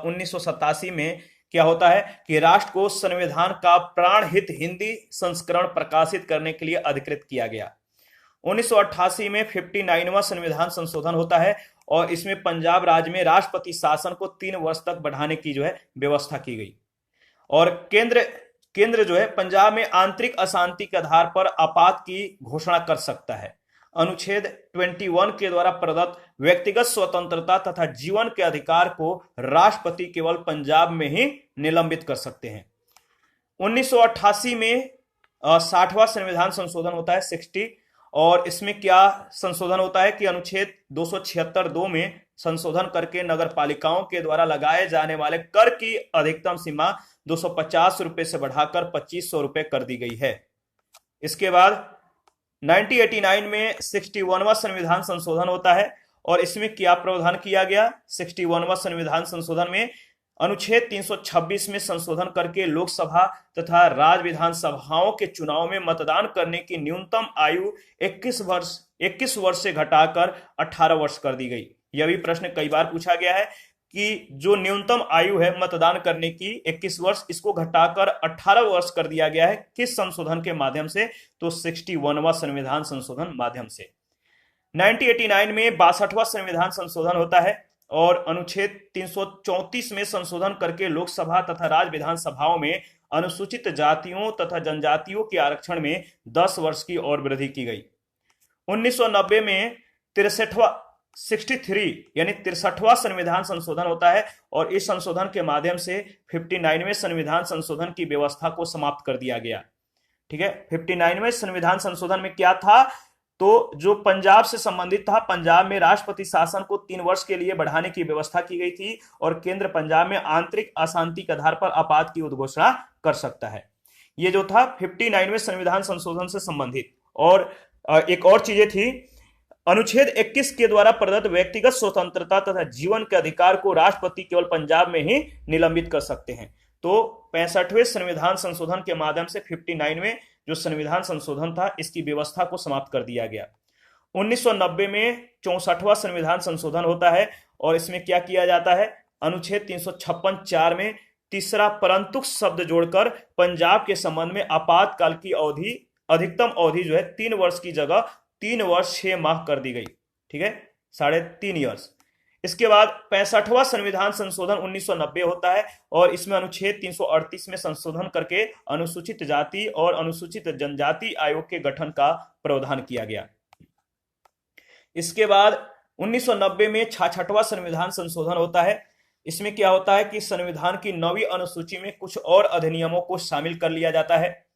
1987 में क्या होता है कि राष्ट्र को संविधान का प्राणहित हिंदी संस्करण प्रकाशित करने के लिए अधिकृत किया गया। 1988 में 59वां संविधान संशोधन होता है और इसमें पंजाब राज्य में राष्ट्रपति शासन को 3 वर्ष तक बढ़ाने की जो है व्यवस्था की गई और केंद्र जो है पंजाब में आंतरिक अशांति के आधार पर आपात की घोषणा कर सकता है। अनुच्छेद 21 के द्वारा प्रदत्त व्यक्तिगत स्वतंत्रता तथा जीवन के अधिकार को राष्ट्रपति केवल पंजाब में ही निलंबित कर सकते हैं। 1988 में 60वां संविधान संशोधन होता है 60 और इसमें क्या संशोधन होता है कि अनुच्छेद 276(2) में संशोधन करके नगर पालिकाओं के द्वारा लगाए जाने वाले कर की अधिकतम सीमा 250 रुपए से बढ़ाकर 2500 रुपए कर दी गई है। इसके बाद 1989 में 61वां संविधान संशोधन होता है और इसमें क्या प्रावधान किया गया। 61वां संविधान संशोधन में अनुच्छेद 326 में संशोधन करके लोकसभा तथा राज्य विधानसभाओं के चुनाव में मतदान करने की न्यूनतम आयु 21 वर्ष से घटाकर 18 वर्ष कर दी गई। यह भी प्रश्न कई बार पूछा गया है कि जो न्यूनतम आयु है मतदान करने की 21 वर्ष, इसको घटाकर 18 वर्ष कर दिया गया है। किस संशोधन के माध्यम से? तो 61वां संविधान संशोधन माध्यम से। 1989 में 62वां संविधान संशोधन होता है और अनुच्छेद 334 में संशोधन करके लोकसभा तथा राज्य विधानसभाओं में अनुसूचित जातियों तथा जनजातियों के आरक्षण में 10 वर्ष की और वृद्धि की गई। 1990 में 63वां संविधान संशोधन होता है और इस संशोधन के माध्यम से 59वें संविधान संशोधन की व्यवस्था को समाप्त कर दिया गया। ठीक है, 59वें संविधान संशोधन में क्या था? तो जो पंजाब से संबंधित था, पंजाब में राष्ट्रपति शासन को 3 वर्ष के लिए बढ़ाने की व्यवस्था की गई थी और केंद्र पंजाब में आंतरिक अशांति के आधार पर आपात की उद्घोषणा कर सकता है। ये जो था 59वें संविधान संशोधन से संबंधित। और एक और चीजें थी, अनुच्छेद 21 के द्वारा प्रदत्त व्यक्तिगत स्वतंत्रता तथा जीवन के अधिकार को राष्ट्रपति केवल पंजाब में ही निलंबित कर सकते हैं। तो 65वें संविधान संशोधन के माध्यम से 59वें जो संविधान संशोधन था इसकी व्यवस्था को समाप्त कर दिया गया। 1990 में 64वां संविधान संशोधन होता है और इसमें क्या किया जाता है? अनुच्छेद 356(4) में तीसरा परंतु शब्द जोड़कर पंजाब के संबंध में आपातकाल की अवधि, अधिकतम अवधि जो है 3 वर्ष की जगह 3 वर्ष 6 माह कर दी गई। ठीक है, 3.5 ईयर्स। इसके बाद 65वां संविधान संशोधन 1990 होता है और इसमें अनुच्छेद 338 में संशोधन करके अनुसूचित जाति और अनुसूचित जनजाति आयोग के गठन का प्रावधान किया गया। इसके बाद 1990 में 66वां संविधान संशोधन होता है। इसमें क्या होता है कि संविधान की 9वीं अनुसूची में कुछ और अधिनियमों को शामिल कर लिया जाता है।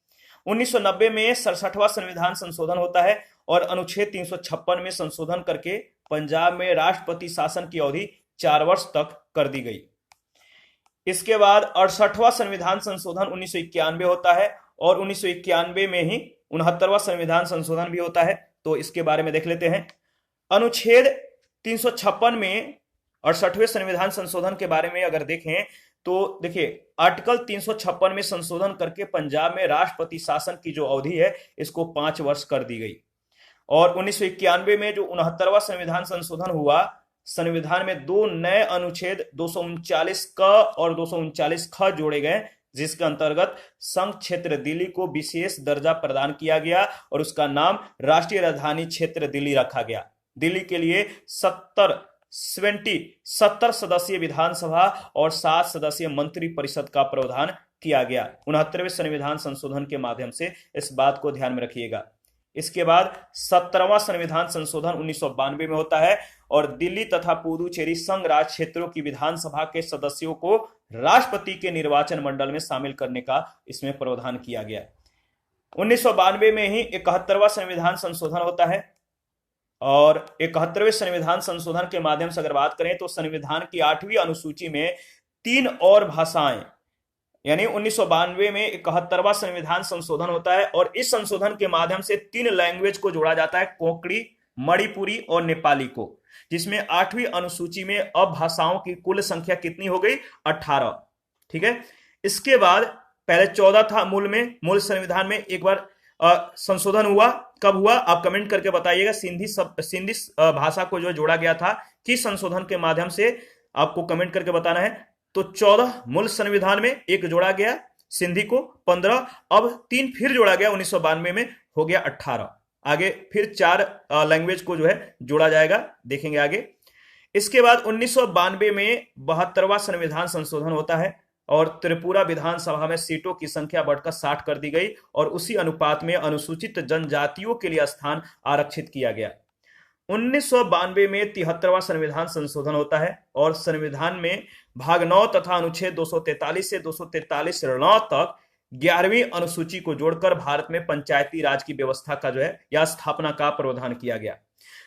1990 में 67वां संविधान संशोधन होता है और अनुच्छेद 356 में संशोधन करके पंजाब में राष्ट्रपति शासन की अवधि 4 वर्ष तक कर दी गई। इसके बाद 68वां संविधान संशोधन 1991 होता है और 1991 में ही 69वां संविधान संशोधन भी होता है। तो इसके बारे में देख लेते हैं। अनुच्छेद 356 में 68वें संविधान संशोधन के बारे में अगर देखें तो देखिए, आर्टिकल 356 में संशोधन करके पंजाब में राष्ट्रपति शासन की जो अवधि है इसको 5 वर्ष कर दी गई। और 1991 में जो 69वां संविधान संशोधन हुआ, संविधान में 2 नए अनुच्छेद 239 क और 239 ख जोड़े गए, जिसके अंतर्गत संघ क्षेत्र दिल्ली को विशेष दर्जा प्रदान किया गया और उसका नाम राष्ट्रीय राजधानी क्षेत्र दिल्ली रखा गया। दिल्ली के लिए 70 सदस्यीय विधानसभा और 7 सदस्यीय मंत्री परिषद का प्रावधान किया गया। 69वें संविधान संशोधन के माध्यम से इस बात को ध्यान में रखिएगा। इसके बाद 17वां संविधान संशोधन 1992 में होता है और दिल्ली तथा पुदुचेरी संघ राज्य क्षेत्रों की विधानसभा के सदस्यों को राष्ट्रपति के निर्वाचन मंडल में शामिल करने का इसमें प्रावधान किया गया। 1992 में ही 71वां संविधान संशोधन होता है और 71वें संविधान संशोधन के माध्यम से अगर बात करें तो संविधान की 8वीं अनुसूची में 3 और भाषाएं, यानी 1992 में 71वां संविधान संशोधन होता है और इस संशोधन के माध्यम से 3 लैंग्वेज को जोड़ा जाता है, कोंकणी, मणिपुरी और नेपाली को, जिसमें 8वीं अनुसूची में अब भाषाओं की कुल संख्या कितनी हो गई? 18। ठीक है। इसके बाद पहले 14 था मूल संविधान में एक बार संशोधन हुआ। कब हुआ आप कमेंट करके बताइएगा। सिंधी भाषा को जो जोड़ा गया था किस संशोधन के माध्यम से, आपको कमेंट करके बताना है। तो 14 मूल संविधान में एक जोड़ा गया, सिंधी को 15, अब 3 फिर जोड़ा गया 1992 में, हो गया 18। आगे फिर 4 लैंग्वेज को जो है जोड़ा जाएगा, देखेंगे आगे। इसके बाद 1992 में 72वां संविधान संशोधन होता है और त्रिपुरा विधानसभा में सीटों की संख्या बढ़कर 60 कर दी गई और उसी अनुपात में अनुसूचित जनजातियों के लिए स्थान आरक्षित किया गया। 1992 में 73वां संविधान संशोधन होता है और संविधान में भाग 9 तथा अनुच्छेद 243 से 243(9) तक 11वीं अनुसूची को जोड़कर भारत में पंचायती राज की व्यवस्था का जो है या स्थापना का प्रावधान किया गया।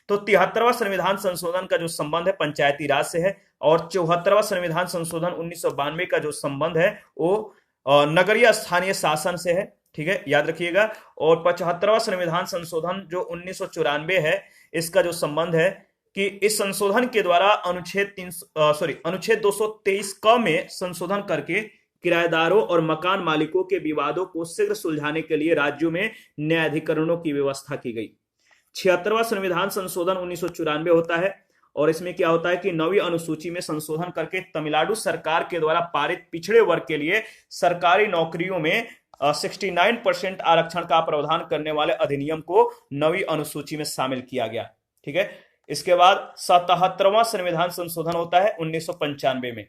तो 73वां संविधान संशोधन का जो संबंध है पंचायती राज से है और 74वां संविधान संशोधन 1992 का जो संबंध है वो नगरीय स्थानीय शासन से है। ठीक है, याद रखिएगा। और 75वां संविधान संशोधन जो 1994 है, इसका जो संबंध है कि इस संशोधन के द्वारा अनुच्छेद 223 क में संशोधन करके किराएदारों और मकान मालिकों के विवादों को शीघ्र सुलझाने के लिए राज्यों में न्यायाधिकरणों की व्यवस्था की गई। 76वां संविधान संशोधन 1994 होता है और इसमें क्या होता है कि 9वीं अनुसूची में संशोधन करके तमिलनाडु सरकार के द्वारा पारित पिछड़े वर्ग के लिए सरकारी नौकरियों में 69% आरक्षण का प्रावधान करने वाले अधिनियम को 9वीं अनुसूची में शामिल किया गया। ठीक है। इसके बाद 77वां संविधान संशोधन होता है 1995 में।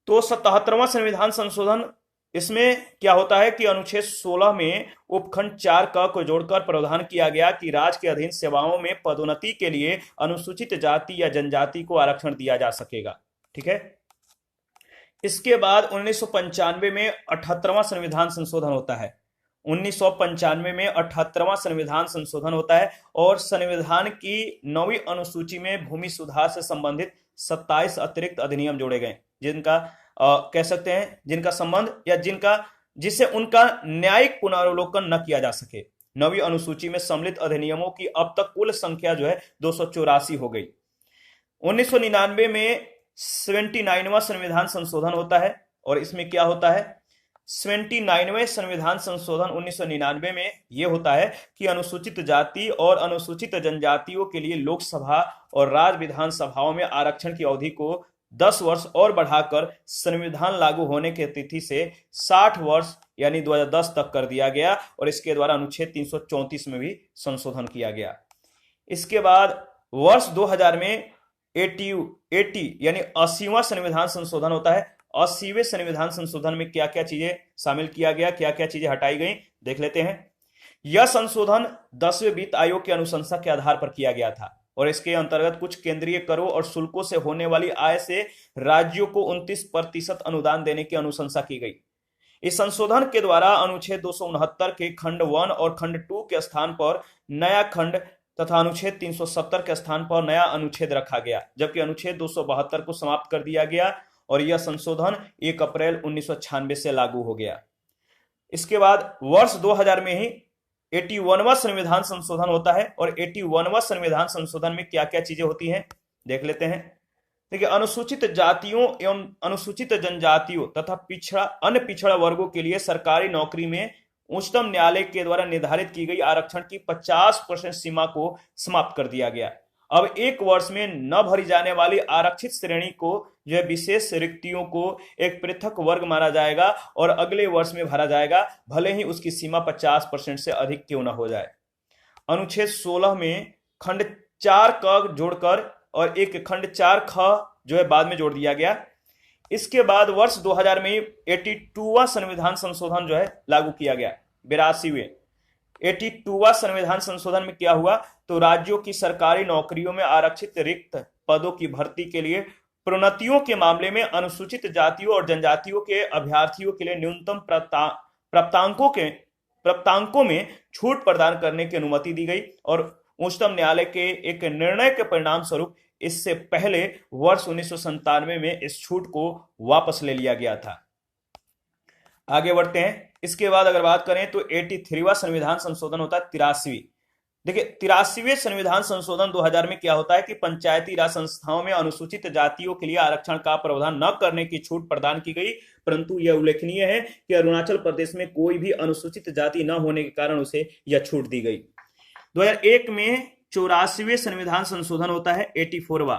तो 77वां संविधान संशोधन, इसमें क्या होता है कि अनुच्छेद 16 में उपखंड 4 क को जोड़कर प्रावधान किया गया कि राज्य के अधीन सेवाओं में पदोन्नति के लिए अनुसूचित जाति या जनजाति को आरक्षण दिया जा सकेगा। ठीक है। इसके बाद 1995 में 78वां संविधान संशोधन होता है। 1995 में 78वां संविधान संशोधन होता है और संविधान की 9वीं अनुसूची में भूमि सुधार से संबंधित 27 अतिरिक्त अधिनियम जोड़े गए, जिनका कह सकते हैं जिनका संबंध या जिससे उनका न्यायिक पुनरावलोकन न किया जा सके। 9वीं अनुसूची में सम्मिलित अधिनियमों की अब तक कुल संख्या जो है 284 हो गई। 1999 में 79वां संविधान संशोधन होता है और इसमें क्या होता है, 79वें संविधान संशोधन 1999 में यह होता है कि अनुसूचित जाति और अनुसूचित जनजातियों के लिए लोकसभा और राज्य विधानसभाओं में आरक्षण की अवधि को 10 वर्ष और बढ़ाकर संविधान लागू होने की तिथि से 60 वर्ष यानी 2010 तक कर दिया गया और इसके द्वारा अनुच्छेद 334 में भी संशोधन किया गया। इसके बाद वर्ष 2000 में 80 80 यानी 80वां संविधान संशोधन होता है। 80वें संविधान संशोधन में क्या क्या चीजें शामिल किया गया, क्या क्या चीजें हटाई गई, देख लेते हैं। यह संशोधन 10वें वित्त आयोग की अनुशंसा के आधार पर किया गया था और इसके अंतर्गत कुछ केंद्रीय करों और शुल्कों से होने वाली आय से राज्यों को 29% अनुदान देने की अनुशंसा की गई। इस संशोधन के द्वारा अनुच्छेद 269 के खंड 1 और खंड 2 के स्थान पर नया खंड तथा अनुच्छेद 370 के स्थान पर नया अनुच्छेद रखा गया, जबकि अनुच्छेद 272 को समाप्त कर दिया गया और यह संशोधन 1 अप्रैल 1996 से लागू हो गया। इसके बाद वर्ष 2000 में ही 81वां संविधान संशोधन होता है और 81वां संविधान संशोधन में क्या क्या चीजें होती हैं, देख लेते हैं। देखिए, अनुसूचित जातियों एवं अनुसूचित जनजातियों तथा अन्य पिछड़ा वर्गों के लिए सरकारी नौकरी में उच्चतम न्यायालय के द्वारा निर्धारित की गई आरक्षण की 50% सीमा को समाप्त कर दिया गया। अब एक वर्ष में न भरी जाने वाली आरक्षित श्रेणी को जो विशेष रिक्तियों को एक पृथक वर्ग माना जाएगा और अगले वर्ष में भरा जाएगा, भले ही उसकी सीमा 50% से अधिक क्यों न हो जाए। अनुच्छेद 16 में खंड 4 क जोड़कर और एक खंड 4 ख जो है बाद में जोड़ दिया गया। इसके बाद वर्ष 2000 में 82वां संविधान संशोधन जो है लागू किया गया। 82वां संविधान संशोधन में क्या हुआ, तो राज्यों की सरकारी नौकरियों में आरक्षित रिक्त पदों की भर्ती के लिए प्रोन्नतियों के मामले में अनुसूचित जातियों और जनजातियों के अभ्यर्थियों के लिए न्यूनतम प्राप्तांकों में छूट प्रदान करने की अनुमति दी गई और उच्चतम न्यायालय के एक निर्णय के परिणाम स्वरूप इससे पहले वर्ष 1997 में इस छूट को वापस ले लिया गया था। आगे बढ़ते हैं। इसके बाद अगर बात करें तो 83वां संविधान संशोधन होता है 83वीं। देखिए, 83वें संविधान संशोधन 2000 में क्या होता है कि पंचायती राज संस्थाओं में अनुसूचित जातियों के लिए आरक्षण का प्रावधान न करने की छूट प्रदान की गई, परंतु यह उल्लेखनीय है कि अरुणाचल प्रदेश में कोई भी अनुसूचित जाति न होने के कारण उसे यह छूट दी गई। 2001 में 84वें संविधान संशोधन होता है 84वां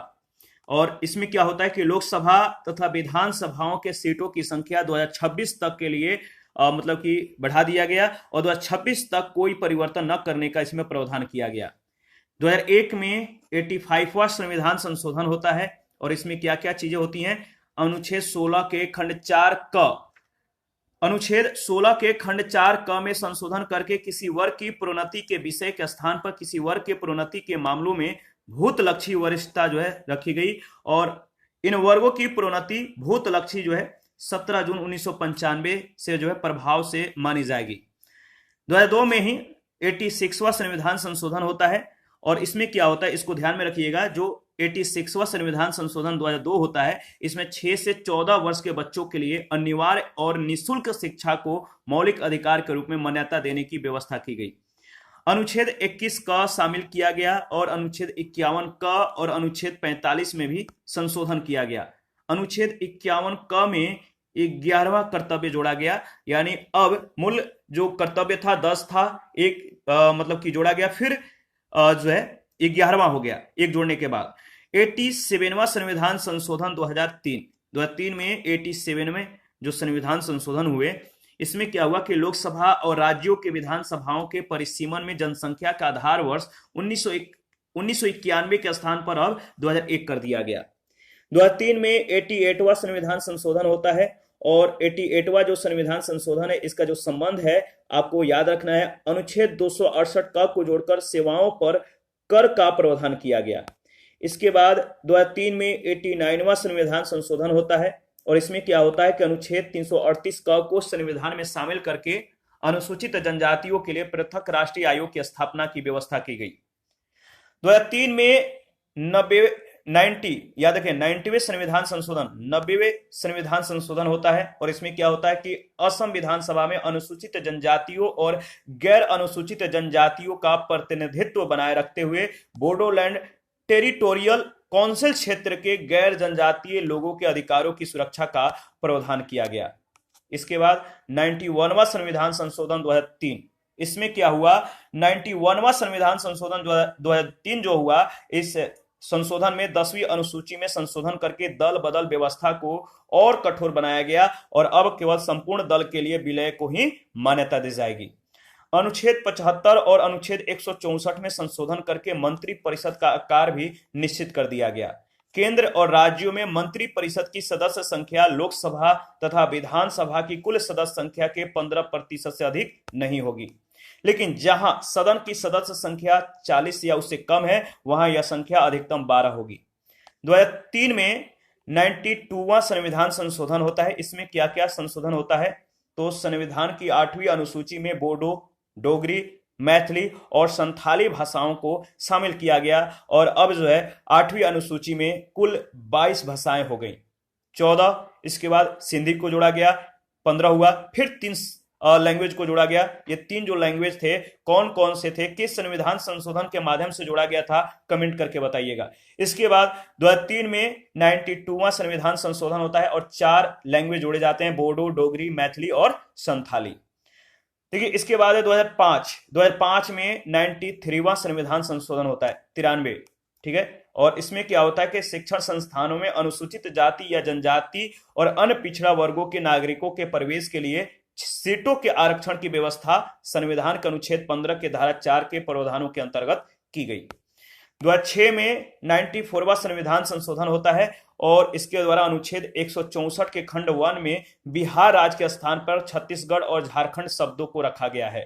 और इसमें क्या होता है कि लोकसभा तथा विधानसभाओं के सीटों की संख्या 2026 तक के लिए मतलब कि बढ़ा दिया गया और 2026 तक कोई परिवर्तन न करने का इसमें प्रावधान किया गया। 2001 में 85वां संविधान संशोधन होता है और इसमें क्या क्या चीजें होती हैं। अनुच्छेद 16 के खंड 4 क में संशोधन करके किसी वर्ग की प्रोन्नति के विषय के स्थान पर किसी वर्ग के प्रोन्नति के मामलों में भूतलक्षी वरिष्ठता जो है रखी गई और इन वर्गों की प्रोन्नति भूतलक्षी जो है 17 जून 1995 से जो है प्रभाव से मानी जाएगी। 2002 में ही 86वां संविधान संशोधन होता है और इसमें क्या होता है, इसको ध्यान में रखिएगा। जो 86वां संविधान संशोधन 2002 होता है, इसमें 6 से 14 वर्ष के बच्चों के लिए अनिवार्य और निःशुल्क शिक्षा को मौलिक अधिकार के रूप में मान्यता देने की व्यवस्था की गई। अनुच्छेद 21 का शामिल किया गया और अनुच्छेद 51 का और अनुच्छेद 45 में भी संशोधन किया गया। अनुच्छेद 51 क में 11वां कर्तव्य जोड़ा गया, यानी अब मूल जो कर्तव्य था 10 था, एक मतलब कि जोड़ा गया, फिर जो है 11वां हो गया एक जोड़ने के बाद। 87वां संविधान संशोधन 2003 में 87 में जो संविधान संशोधन हुए, इसमें क्या हुआ कि लोकसभा और राज्यों के विधानसभाओं के परिसीमन में जनसंख्या का आधार वर्ष 1991 के स्थान पर अब 2001 कर दिया गया। 2003 में 88वां संविधान संशोधन होता है और 88वां जो संविधान संशोधन है, इसका जो संबंध है आपको याद रखना है। अनुच्छेद 268 क को जोड़कर सेवाओं पर कर का प्रावधान किया गया। इसके बाद 2003 में 89वां संविधान संशोधन होता है और इसमें क्या होता है कि अनुच्छेद 338 क को संविधान में शामिल करके अनुसूचित जनजातियों के लिए पृथक राष्ट्रीय आयोग की स्थापना की व्यवस्था की गई। 2003 में 90वें संविधान संशोधन 90वें संविधान संशोधन होता है और इसमें क्या होता है कि असम विधानसभा में अनुसूचित जनजातियों और गैर अनुसूचित जनजातियों का प्रतिनिधित्व बनाए रखते हुए बोडोलैंड टेरिटोरियल काउंसिल क्षेत्र के गैर जनजातीय लोगों के अधिकारों की सुरक्षा का प्रावधान किया गया। इसके बाद 91वां संविधान संशोधन 2003, इसमें क्या हुआ, 91वां संविधान संशोधन 2003 जो हुआ, इस संशोधन में 10वीं अनुसूची में संशोधन करके दल बदल व्यवस्था को और कठोर बनाया गया और अब केवल संपूर्ण दल के लिए विलय को ही मान्यता दी जाएगी। अनुच्छेद 75 और अनुच्छेद 164 में संशोधन करके मंत्री परिषद का आकार भी निश्चित कर दिया गया। केंद्र और राज्यों में मंत्री परिषद की सदस्य संख्या लोकसभा तथा विधानसभा की कुल सदस्य संख्या के 15% से अधिक नहीं होगी। लेकिन जहां सदन की सदस्य संख्या 40 या उससे कम है, वहां यह संख्या अधिकतम 12 होगी। 2003 में 92वां संविधान संशोधन होता है। इसमें क्या क्या संशोधन होता है? तो संविधान की 8वीं अनुसूची में बोडो, डोगरी, मैथिली और संथाली भाषाओं को शामिल किया गया और अब जो है 8वीं अनुसूची में कुल 22 भाषाएं हो गई। 14 इसके बाद सिंधी को जोड़ा गया, 15 हुआ, फिर 3 लैंग्वेज को जोड़ा गया। ये 3 जो लैंग्वेज थे कौन कौन से थे, किस संविधान संशोधन के माध्यम से जोड़ा गया था, कमेंट करके बताइएगा। इसके बाद 2003 में 92वां संविधान संशोधन होता है और 4 लैंग्वेज जोड़े जाते हैं, बोडो, डोगरी, मैथिली और संथाली। देखिए इसके बाद है 2005 में 93वां संविधान संशोधन होता है, 93, ठीक है। और इसमें क्या होता है कि शिक्षण संस्थानों में अनुसूचित जाति या जनजाति और अन्य पिछड़ा वर्गों के नागरिकों के प्रवेश के लिए सीटों के आरक्षण की व्यवस्था संविधान के अनुच्छेद 15 के धारा 4 के प्रावधानों के अंतर्गत की गई। 2006 में 94वां संविधान संशोधन होता है और इसके द्वारा अनुच्छेद 164 के खंड 1 में बिहार राज्य के स्थान पर छत्तीसगढ़ और झारखंड शब्दों को रखा गया है।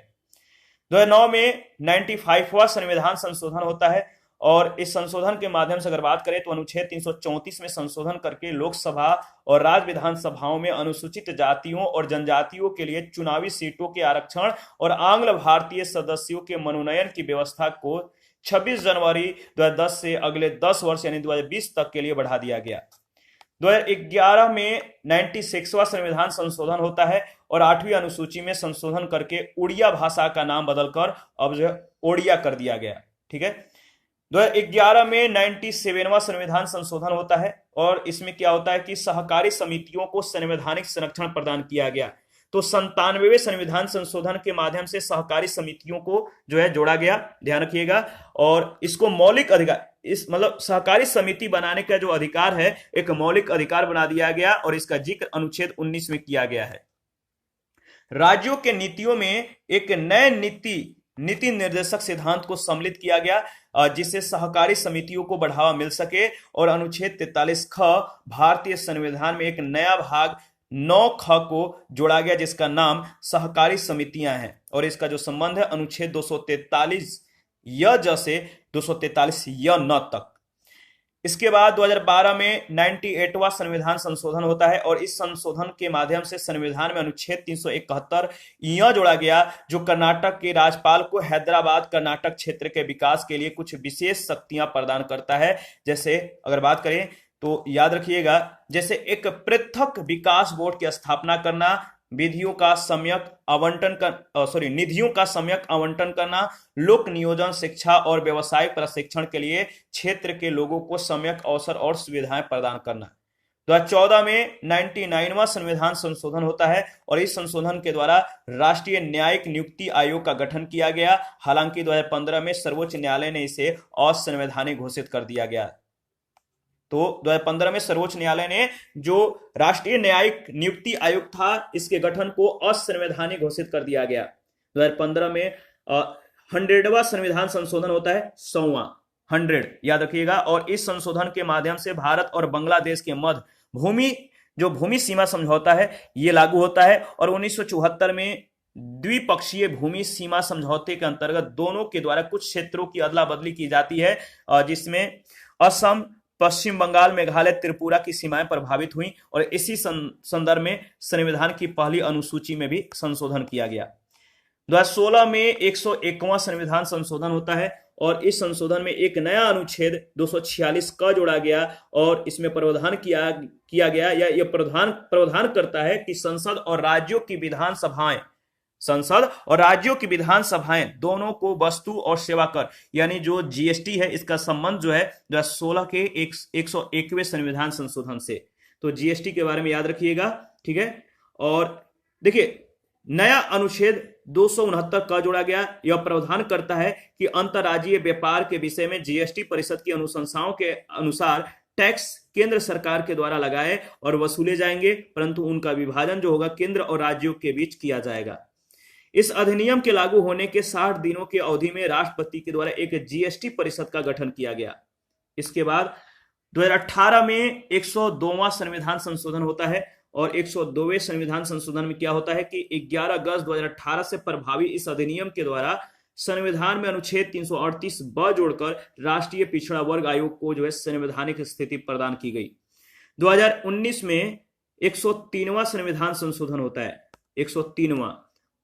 2009 में 95वां संविधान संशोधन होता है और इस संशोधन के माध्यम से अगर बात करें तो अनुच्छेद 334 में संशोधन करके लोकसभा और राज्य विधानसभाओं में अनुसूचित जातियों और जनजातियों के लिए चुनावी सीटों के आरक्षण और आंग्ल भारतीय सदस्यों के मनोनयन की व्यवस्था को 26 जनवरी 2010 से अगले 10 वर्ष यानी 2020 तक के लिए बढ़ा दिया गया। 2011 में 96वां संविधान संशोधन होता है और 8वीं अनुसूची में संशोधन करके उड़िया भाषा का नाम बदलकर अब जो है ओडिया कर दिया गया, ठीक है। 2011 में 97वां संविधान संशोधन होता है और इसमें क्या होता है कि सहकारी समितियों को संवैधानिक संरक्षण प्रदान किया गया। तो 97वें संविधान संशोधन के माध्यम से सहकारी समितियों को जो है जोड़ा गया, ध्यान रखिएगा। और इसको मौलिक अधिकार, इस मतलब सहकारी समिति बनाने का जो अधिकार है एक मौलिक अधिकार बना दिया गया और इसका जिक्र अनुच्छेद 19 में किया गया है। राज्यों के नीतियों में एक नए नीति निर्देशक सिद्धांत को सम्मिलित किया गया जिससे सहकारी समितियों को बढ़ावा मिल सके और अनुच्छेद 43 ख भारतीय संविधान में एक नया भाग 9 ख को जोड़ा गया जिसका नाम सहकारी समितियां हैं और इसका जो संबंध है अनुच्छेद 243 य ज से 243 य न तक। इसके बाद 2012 में 98वां संविधान संशोधन होता है और इस संशोधन के माध्यम से संविधान में अनुच्छेद 371 यह जोड़ा गया जो कर्नाटक के राज्यपाल को हैदराबाद कर्नाटक क्षेत्र के विकास के लिए कुछ विशेष शक्तियां प्रदान करता है। जैसे अगर बात करें तो याद रखिएगा, जैसे एक पृथक विकास बोर्ड की स्थापना करना, निधियों का सम्यक आवंटन करना, लोक नियोजन, शिक्षा और व्यवसायिक प्रशिक्षण के लिए क्षेत्र के लोगों को सम्यक अवसर और सुविधाएं प्रदान करना। 2014 में 99वां संविधान संशोधन होता है और इस संशोधन के द्वारा राष्ट्रीय न्यायिक नियुक्ति आयोग का गठन किया गया। हालांकि 2015 में सर्वोच्च न्यायालय ने इसे असंवैधानिक घोषित कर दिया गया। तो 2015 में सर्वोच्च न्यायालय ने जो राष्ट्रीय न्यायिक नियुक्ति आयोग था इसके गठन को असंवैधानिक घोषित कर दिया गया। 2015 में 100वां संविधान संशोधन होता है, 100वां 100 याद रखिएगा। और इस संशोधन के माध्यम से भारत और बांग्लादेश के मध्य भूमि सीमा समझौता है ये लागू होता है और 1974 में द्विपक्षीय भूमि सीमा समझौते के अंतर्गत दोनों के द्वारा कुछ क्षेत्रों की अदला बदली की जाती है जिसमें असम, पश्चिम बंगाल, मेघालय, त्रिपुरा की सीमाएं प्रभावित हुई और इसी संदर्भ में संविधान की पहली अनुसूची में भी संशोधन किया गया। 2016 में 101वां संविधान संशोधन होता है और इस संशोधन में एक नया अनुच्छेद 246 का जोड़ा गया और इसमें प्रावधान किया गया या यह प्रावधान करता है कि संसद और राज्यों की विधानसभाएं दोनों को वस्तु और सेवा कर यानी जो जीएसटी है इसका संबंध जो है 2016 के 101वें संविधान संशोधन से। तो जीएसटी के बारे में याद रखिएगा, ठीक है। और देखिए नया अनुच्छेद 269 का जोड़ा गया, यह प्रावधान करता है कि अंतर्राज्यीय व्यापार के विषय में जीएसटी परिषद की अनुशंसाओं के अनुसार टैक्स केंद्र सरकार के द्वारा लगाए और वसूले जाएंगे, परंतु उनका विभाजन जो होगा केंद्र और राज्यों के बीच किया जाएगा। इस अधिनियम के लागू होने के 60 दिनों की अवधि में राष्ट्रपति के द्वारा एक जीएसटी परिषद का गठन किया गया। इसके बाद 2018 में 102वां संविधान संशोधन होता है और 102वें संविधान संशोधन में क्या होता है कि 11 अगस्त 2018 से प्रभावी इस अधिनियम के द्वारा संविधान में अनुच्छेद 338 ब जोड़कर राष्ट्रीय पिछड़ा वर्ग आयोग को जो है संवैधानिक स्थिति प्रदान की गई। 2019 में 103वां संविधान संशोधन होता है, 103वां,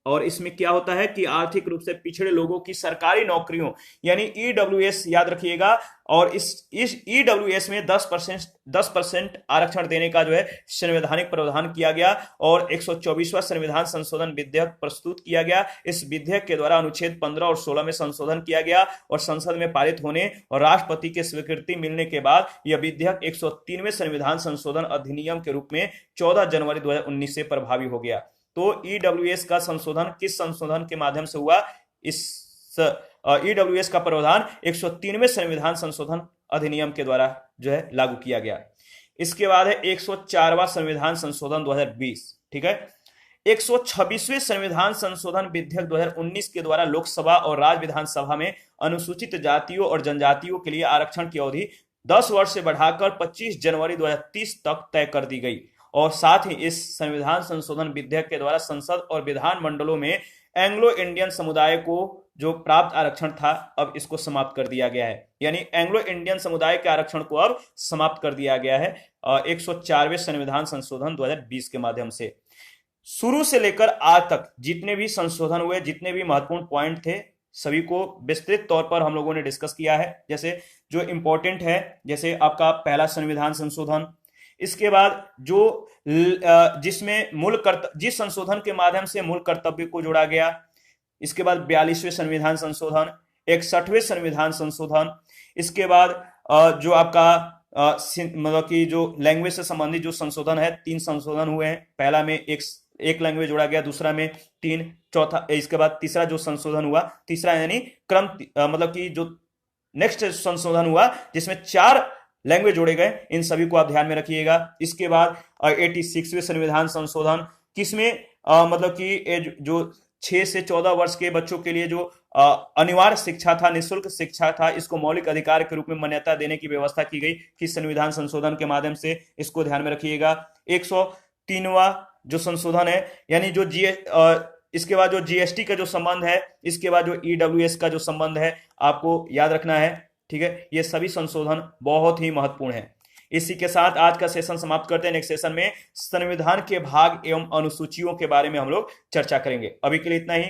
और इसमें क्या होता है कि आर्थिक रूप से पिछड़े लोगों की सरकारी नौकरियों यानी ईडब्ल्यूएस याद रखिएगा, और इस ईडब्ल्यूएस में 10% आरक्षण देने का जो है संवैधानिक प्रावधान किया गया और 124वां संविधान संशोधन विधेयक प्रस्तुत किया गया। इस विधेयक के द्वारा अनुच्छेद 15 और 16 में संशोधन किया गया और संसद में पारित होने और राष्ट्रपति की स्वीकृति मिलने के बाद यह विधेयक 103वें संविधान संशोधन अधिनियम के रूप में 14 जनवरी 2019 से प्रभावी हो गया। तो ईडब्ल्यूएस का संशोधन किस संशोधन के माध्यम से हुआ? इस ईडब्ल्यूएस का प्रावधान 103वें संविधान संशोधन अधिनियम के द्वारा जो है लागू किया गया। इसके बाद है 104वां संविधान संशोधन 2020, ठीक है। 126वें संविधान संशोधन विधेयक 2019 के द्वारा लोकसभा और राज्य विधानसभा में अनुसूचित जातियों और जनजातियों के लिए आरक्षण की अवधि 10 वर्ष से बढ़ाकर 25 जनवरी 2030 तक तय कर दी गई और साथ ही इस संविधान संशोधन विधेयक के द्वारा संसद और विधान मंडलों में एंग्लो इंडियन समुदाय को जो प्राप्त आरक्षण था अब इसको समाप्त कर दिया गया है, यानी एंग्लो इंडियन समुदाय के आरक्षण को अब समाप्त कर दिया गया है 104वें संविधान संशोधन 2020 के माध्यम से। शुरू से लेकर आज तक जितने भी संशोधन हुए, जितने भी महत्वपूर्ण पॉइंट थे, सभी को विस्तृत तौर पर हम लोगों ने डिस्कस किया है। जैसे जो इंपॉर्टेंट है, जैसे आपका पहला संविधान संशोधन, इसके बाद जो जिसमें जिस संशोधन के माध्यम से मूल कर्तव्य को जोड़ा गया, इसके बाद 42वें संविधान संशोधन, 61वें संविधान संशोधन, इसके बाद जो आपका मतलब कि जो लैंग्वेज से संबंधित जो संशोधन है, 3 संशोधन हुए हैं। पहला में एक लैंग्वेज जोड़ा गया, दूसरा में 3, चौथा, इसके बाद तीसरा जो संशोधन हुआ, तीसरा यानी क्रम मतलब कि जो नेक्स्ट संशोधन हुआ जिसमें 4 लैंग्वेज जोड़े गए, इन सभी को आप ध्यान में रखिएगा। इसके बाद 86वें संविधान संशोधन, किसमें मतलब कि जो 6 से 14 वर्ष के बच्चों के लिए जो अनिवार्य शिक्षा था, निःशुल्क शिक्षा था, इसको मौलिक अधिकार के रूप में मान्यता देने की व्यवस्था की गई किस संविधान संशोधन के माध्यम से, इसको ध्यान में रखिएगा। 103वां जो संशोधन है, यानी जो इसके बाद जो जीएसटी का जो संबंध है, इसके बाद जो ईडब्ल्यूएस का जो संबंध है, आपको याद रखना है, ठीक है। ये सभी संशोधन बहुत ही महत्वपूर्ण है। इसी के साथ आज का सेशन समाप्त करते हैं। नेक्स्ट सेशन में संविधान के भाग एवं अनुसूचियों के बारे में हम लोग चर्चा करेंगे। अभी के लिए इतना ही।